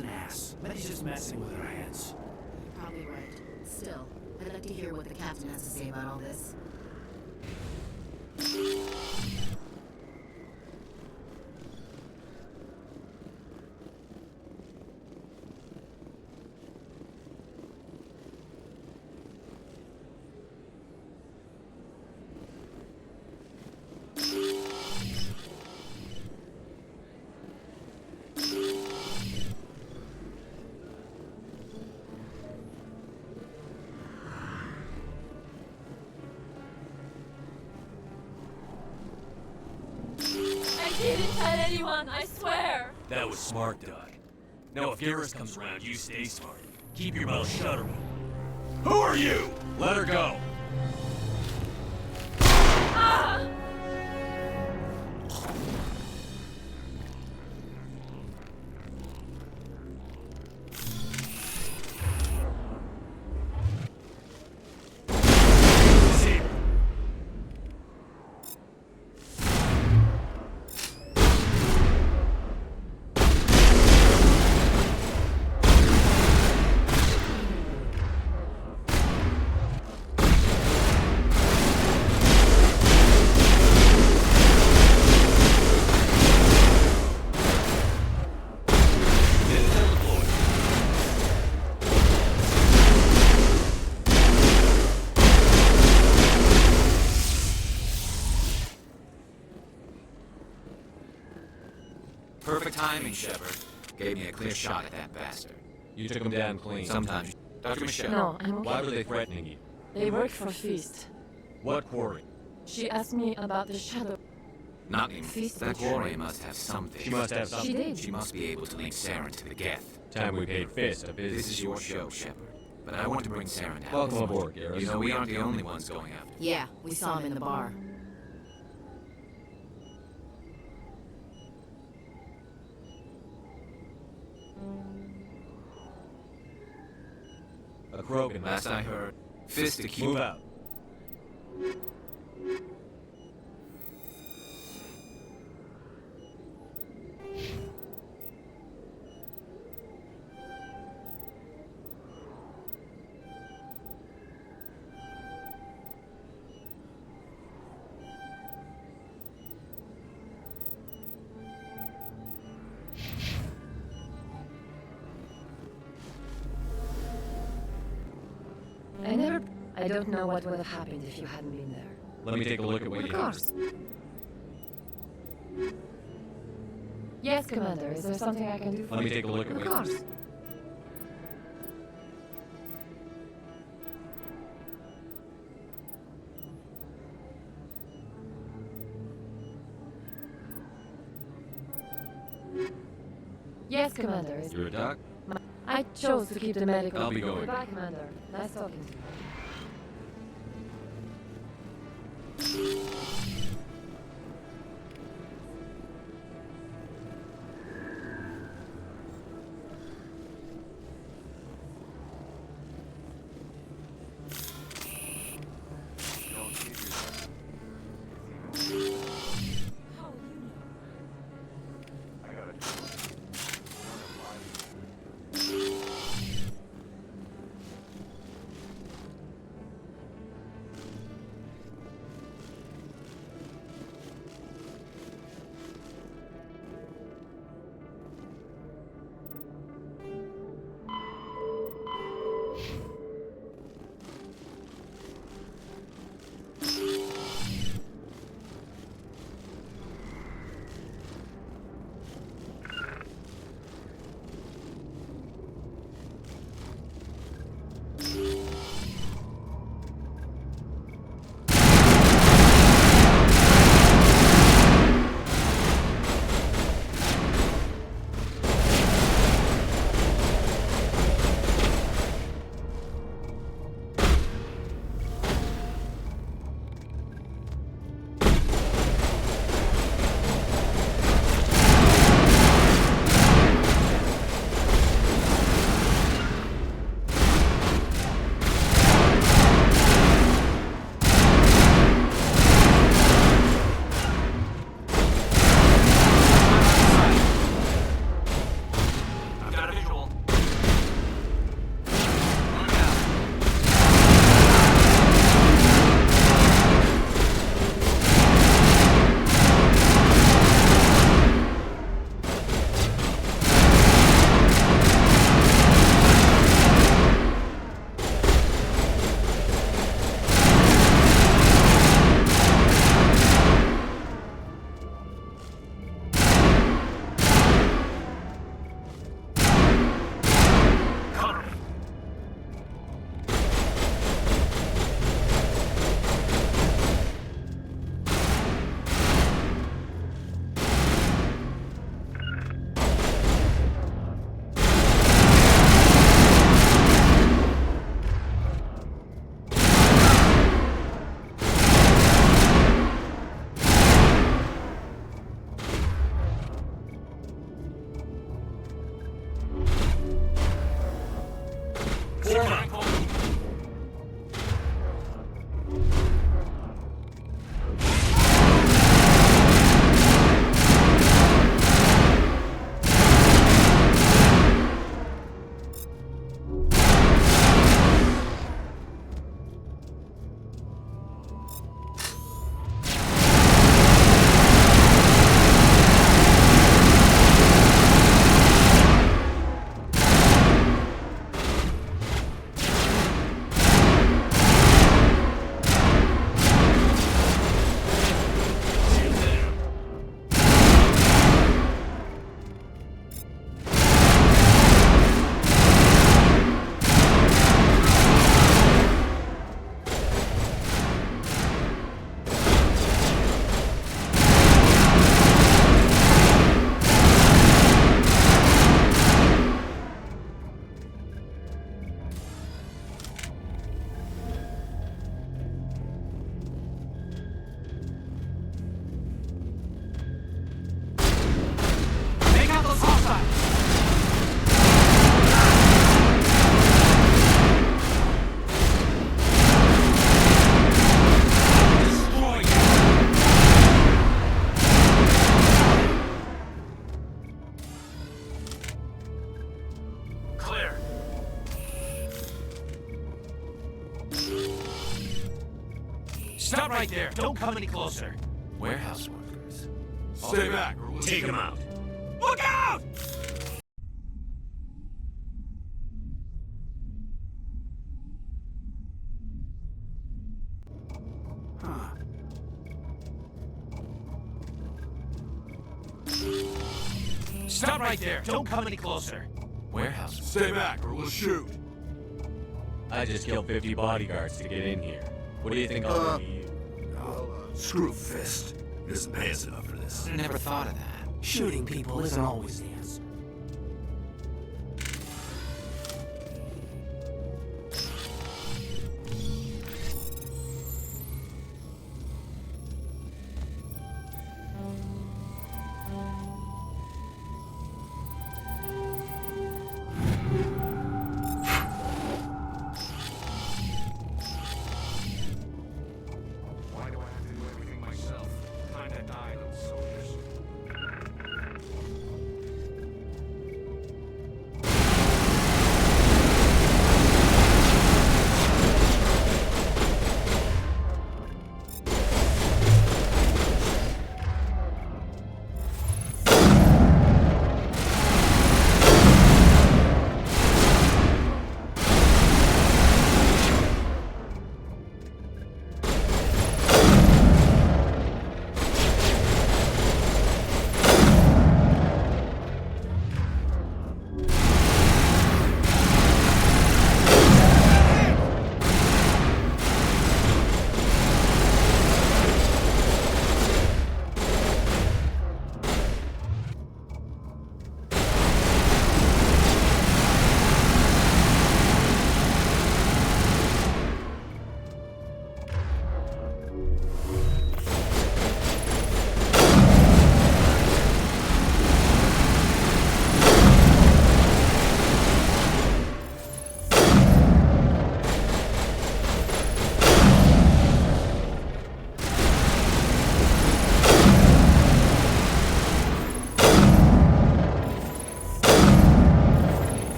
An ass. But he's just messing with our heads. You're probably right. Still, I'd like to hear what the captain has to say about all this. I didn't tell anyone, I swear. That was smart, Doc. Now if Garrus comes around, you stay smart. Keep your mouth shut or Who are you? Let her go. Ah! Perfect timing, Shepard. Gave me a clear shot at that bastard. You took him down clean. Sometimes. Dr. Michelle. No, I'm okay. Why were they threatening you? They work for Feast. What quarry? She asked me about the shadow. Not anymore. Feast That betrayed. quarry must have something. She must have something. She did. She must be able to link Saren to the Geth. Time we paid Fist a visit. This is your show, Shepard. But I want to bring Saren down. Welcome aboard, Garrus. You know, we aren't the only ones going after. Yeah, we saw him in the bar. A Krogan. Last I heard, Fist to keep. Move out. I don't know what would have happened if you hadn't been there. Let me take a look at what Of you course. Yes, Commander. Is there something I can do for you? Let me take a look at Of what you course. Yes, Commander. You're a doc? I chose to keep the medical. I'll be going. Goodbye, Commander. Nice talking to you. Stop right there! Don't come any closer! Warehouse workers. Stay back, or we'll take them out! Look out! Stop right there! Don't come any closer! Warehouse. Stay back, or we'll shoot. I just killed 50 bodyguards to get in here. What do you think I'll do to you? Screw Fist. He doesn't pay us enough for this. Never thought of that. Shooting people isn't always the answer.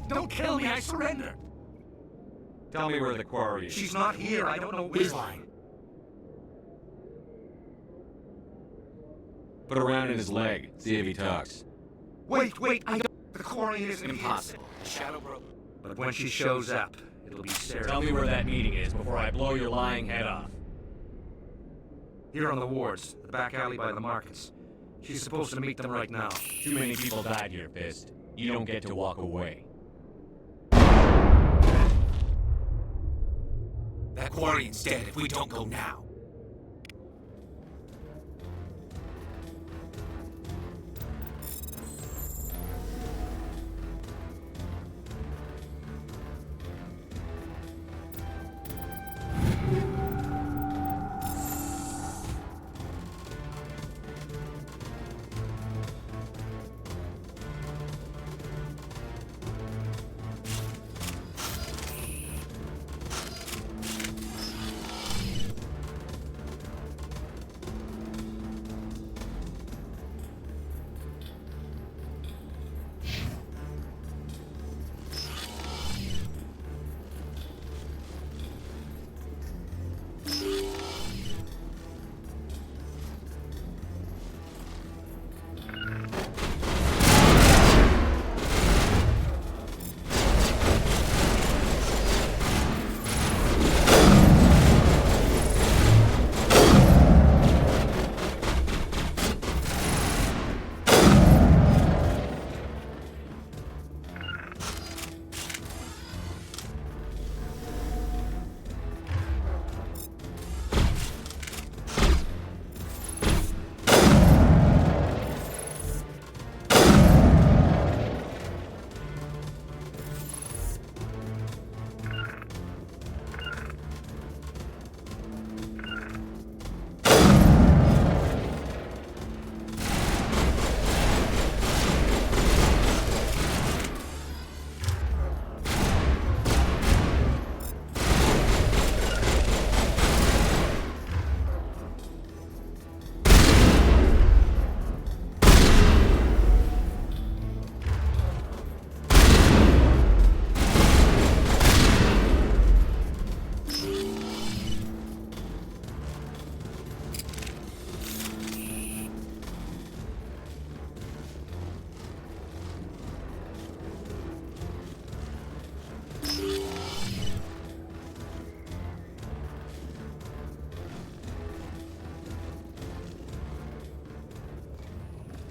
Don't kill me, I surrender. Tell me where the quarry is. She's not here, I don't know which line. Put a round in his leg, see if he talks. Wait, I don't... The quarry isn't impossible. The shadow broke. But when she shows up, it'll be Sarah. Tell me where that meeting is before I blow your lying head off. Here on the wards, the back alley by the markets. She's supposed to meet them right now. Too many people died here, Fist. You don't get to walk away. That quarry's dead if we don't go now.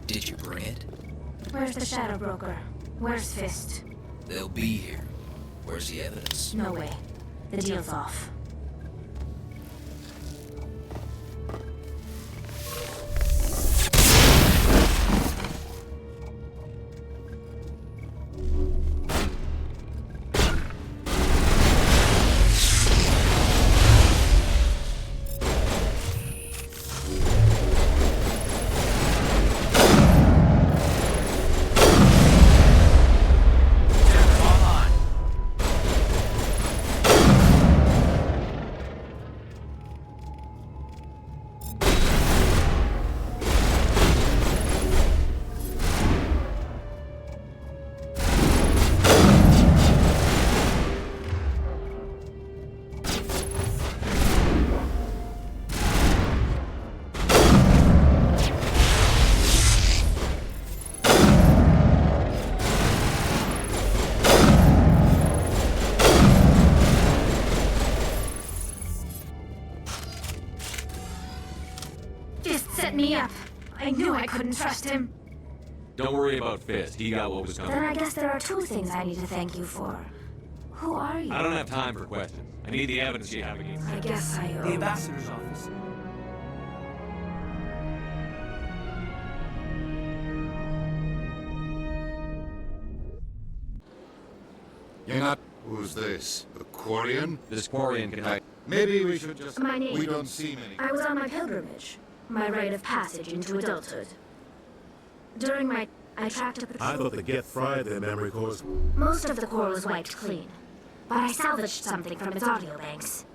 Did you bring it? Where's the Shadow Broker? Where's Fist? They'll be here. Where's the evidence? No way. The deal's off. Me up. I knew I couldn't trust him. Don't worry about Fist. He got what was coming. Then I guess there are two things I need to thank you for. Who are you? I don't have time for questions. I need the evidence you have against me. I guess I owe. The ambassador's office. You're not... Who's this? The Quarian? This Quarian can... Maybe we should just... My name. We don't see many. I was on my pilgrimage. My rite of passage into adulthood. During my... I tracked up a... I thought the Geth fried their memory cores. Most of the core was wiped clean. But I salvaged something from its audio banks.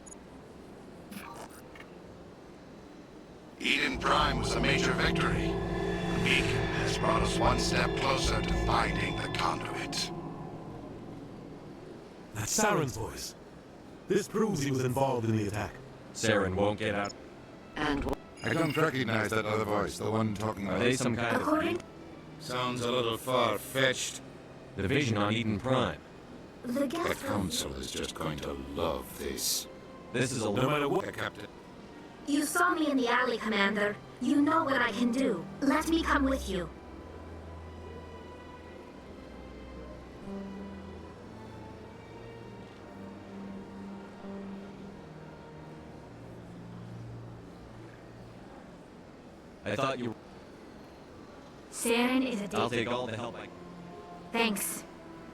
Iden Prime was a major victory. The beacon has brought us one step closer to finding the conduit. That's Saren's voice. This proves he was involved in the attack. Saren won't get out. And I don't recognize that other voice, the one talking Are about... they some kind of... Sounds a little far-fetched. The division on Idен Prime. The The council is just going to love this. This is a... No matter what... Captain. You saw me in the alley, Commander. You know what I can do. Let me come with you. I thought you... Saren is a I'll take all the help I... Thanks.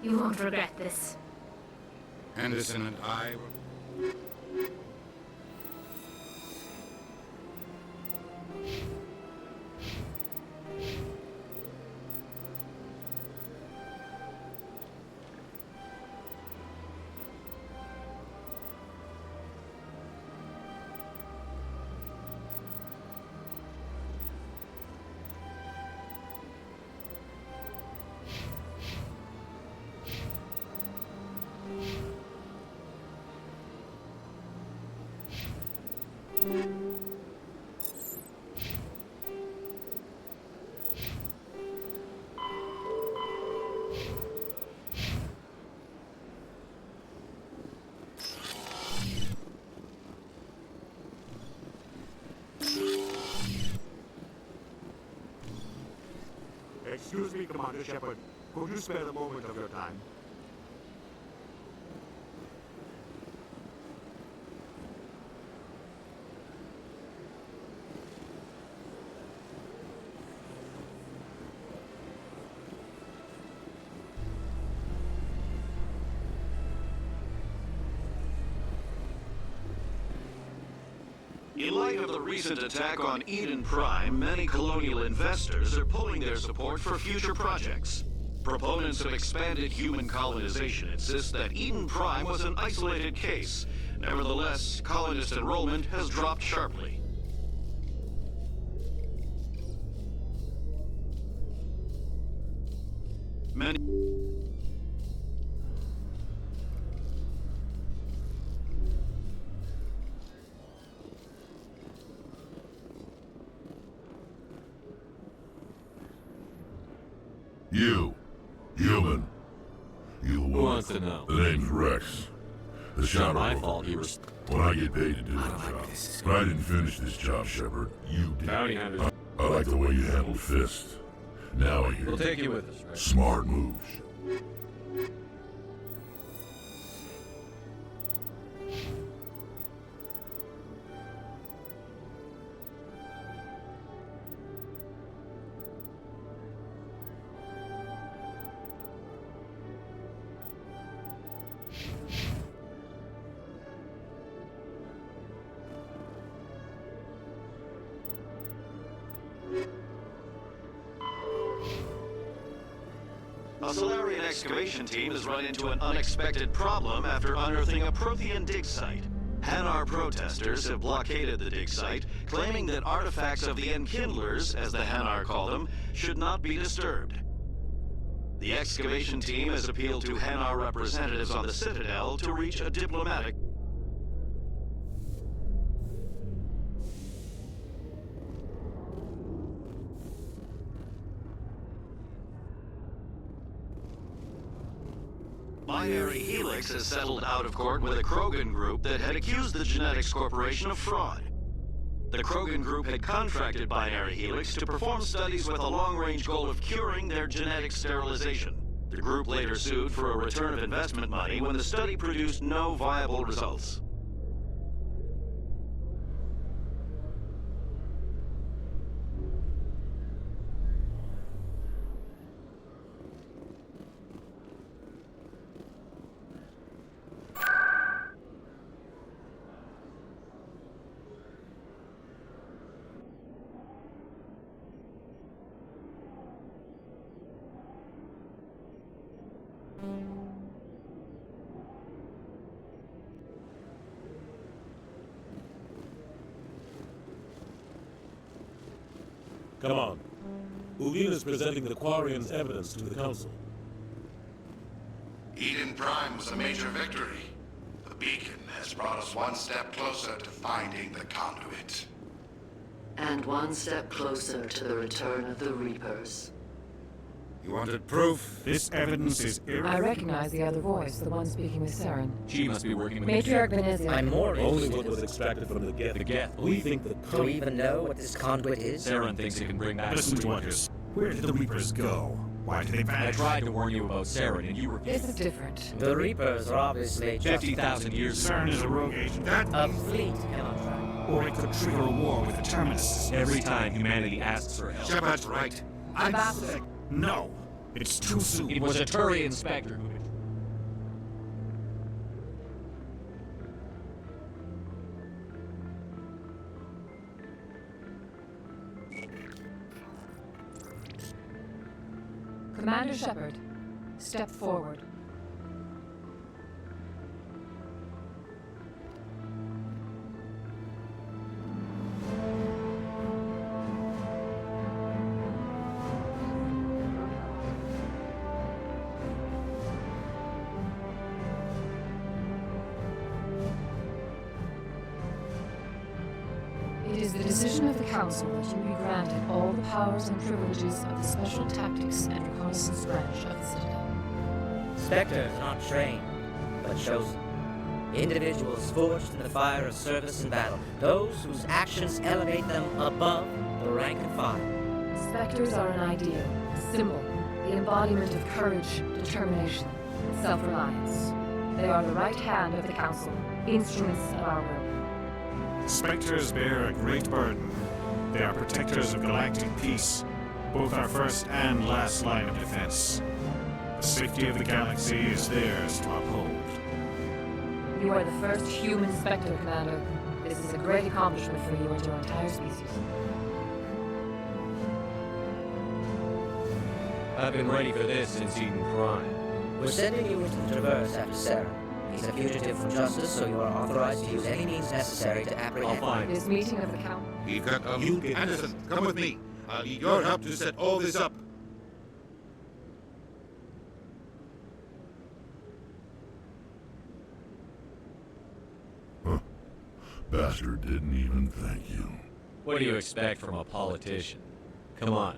You won't regret this. Henderson and I... Excuse me, Commander Shepard. Could you spare a moment of your time? In light of the recent attack on Iden Prime, many colonial investors are pulling their support for future projects. Proponents of expanded human colonization insist that Iden Prime was an isolated case. Nevertheless, colonist enrollment has dropped sharply. Many... You, human. You Who wants to know? The name's Rex. The shadow. My fault, you were... When I get paid to do the job. But I didn't finish this job, Shepard. You did. Bounty hunters. I like the way you handled Fist. Now I hear. We'll take you with us, right? Smart moves. A Solarian excavation team has run into an unexpected problem after unearthing a Prothean dig site. Hanar protesters have blockaded the dig site, claiming that artifacts of the Enkindlers, as the Hanar call them, should not be disturbed. The excavation team has appealed to Hanar representatives on the Citadel to reach a diplomatic... Binary Helix has settled out of court with a Krogan group that had accused the Genetics Corporation of fraud. The Krogan group had contracted Binary Helix to perform studies with a long-range goal of curing their genetic sterilization. The group later sued for a return of investment money when the study produced no viable results. Come on. Ugin is presenting the Quarian's evidence to the Council. Iden Prime was a major victory. The beacon has brought us one step closer to finding the conduit. And one step closer to the return of the Reapers. You wanted proof? This evidence is I recognize the other voice, the one speaking with Saren. She must be working with Matriarch Benezia. I'm more only what was extracted from the Geth. The Geth. We think the Do we even know what this conduit is? Saren thinks he can bring back. Listen to us. Where did the Reapers go? Why did they vanish? I tried to warn you about Saren, and you were. This is different. The Reapers are obviously 50,000 years. Saren is a rogue agent. A fleet cannot track. Or it could trigger a war with the Terminus. Every time humanity asks for help. Shepard's right. Ambassador. No. It's too soon. It was a Turian Spectre who. Commander Shepard, step forward. It is the decision of the Council that you be granted all the powers and privileges of the Special Tactics and Reconnaissance Branch of the Citadel. Spectres are not trained, but chosen. Individuals forged in the fire of service and battle. Those whose actions elevate them above the rank and file. Spectres are an ideal, a symbol, the embodiment of courage, determination, and self-reliance. They are the right hand of the Council, instruments of our will. Spectres bear a great burden. They are protectors of galactic peace, both our first and last line of defense. The safety of the galaxy is theirs to uphold. You are the first human Spectre, Commander. This is a great accomplishment for you and your entire species. I've been ready for this since Iden Prime. We're sending you into the Traverse after Saren. He's a fugitive from justice, so you are authorized to use any means necessary to apprehend him. This meeting of the Council. We've got Anderson, come with me. I'll need your help to set all this up. Bastard didn't even thank you. What do you expect from a politician? Come on.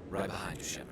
Right behind you, Shepard.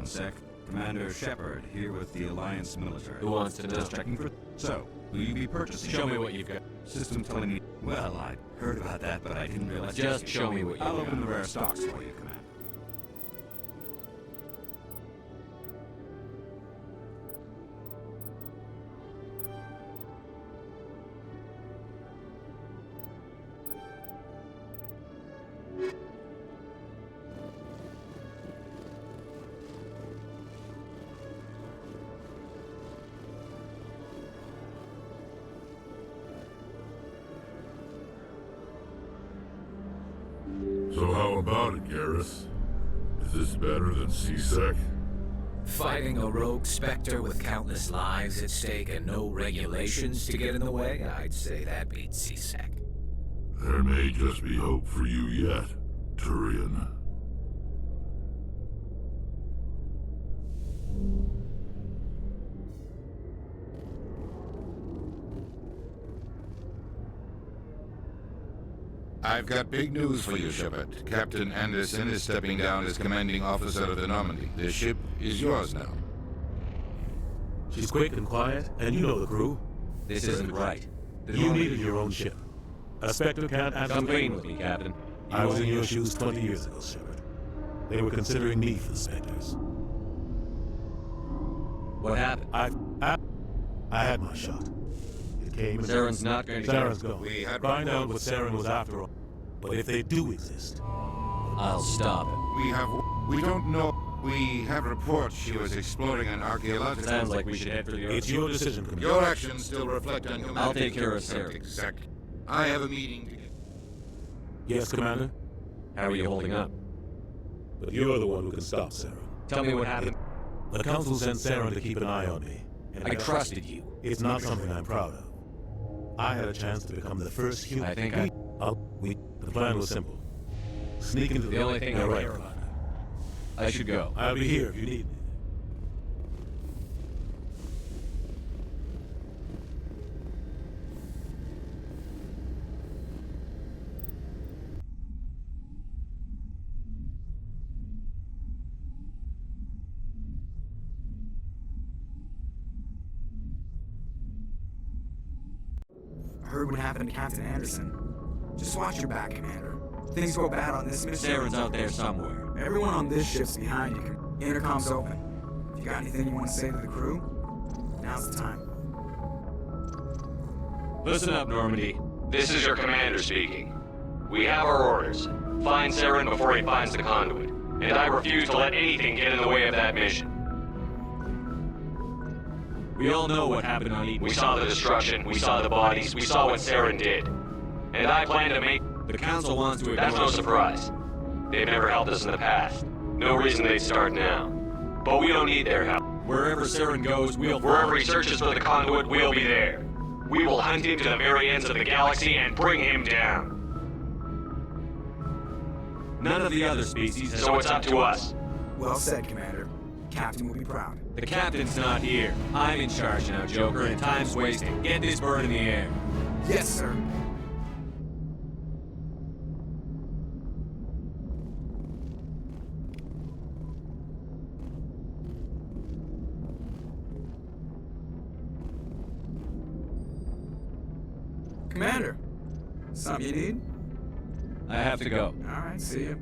Sec. Commander Shepard here with the Alliance military. Who wants to know? Just checking for. So, will you be purchasing? Show me what you've got. System telling me. Well, I heard about that, but I didn't realize. Just show me what you've got. I'll open the rare stocks for you, Commander. So how about it, Garrus? Is this better than C-Sec? Fighting a rogue Spectre with countless lives at stake and no regulations to get in the way? I'd say that beats C-Sec. There may just be hope for you yet, Turian. I've got big news for you, Shepard. Captain Anderson is stepping down as commanding officer of the Normandy. The ship is yours now. She's quick and quiet, and you know the crew. This isn't right. You needed your own ship. A Spectre can't answer. Come clean with me, Captain. I was in your shoes 20 years ago, Shepard. They were considering me for the Spectres. What happened? I had my shot. It came. Saren's not going to. Saren's gone. Find out what Saren was after all. But if they do exist, I'll stop it. We don't know. We have reports she was exploring an archaeological... Sounds like we should head for the Earth. It's your decision, Commander. Your actions still reflect on humanity. I'll take care of Saren. Exactly. I have a meeting to get... Yes, Commander? How are you holding up? But you're the one who can stop Saren. Tell me what happened. The Council sent Saren to keep an eye on me. I trusted you. It's not something I'm proud of. I had a chance to become the first human... The plan was simple. Sneak into the only thing I right. I should go. I'll be here if you need me. I heard what happened to Captain Anderson. Just watch your back, Commander. Things go bad on this mission. Saren's out there somewhere. Everyone on this ship's behind you. Intercom's open. If you got anything you want to say to the crew, now's the time. Listen up, Normandy. This is your commander speaking. We have our orders. Find Saren before he finds the conduit. And I refuse to let anything get in the way of that mission. We all know what happened on Eden. We saw the destruction, we saw the bodies, we saw what Saren did. And I plan to make... The Council wants to... That's no surprise. They've never helped us in the past. No reason they'd start now. But we don't need their help. Wherever Saren goes, we'll follow. Wherever he searches for the conduit, we'll be there. We will hunt him to the very ends of the galaxy and bring him down. None of the other species has... So it's up to us. Well said, Commander. Captain will be proud. The Captain's not here. I'm in charge now, Joker, and time's wasting. Get this bird in the air. Yes, sir. Commander, something you need? I have to go. All right, see you.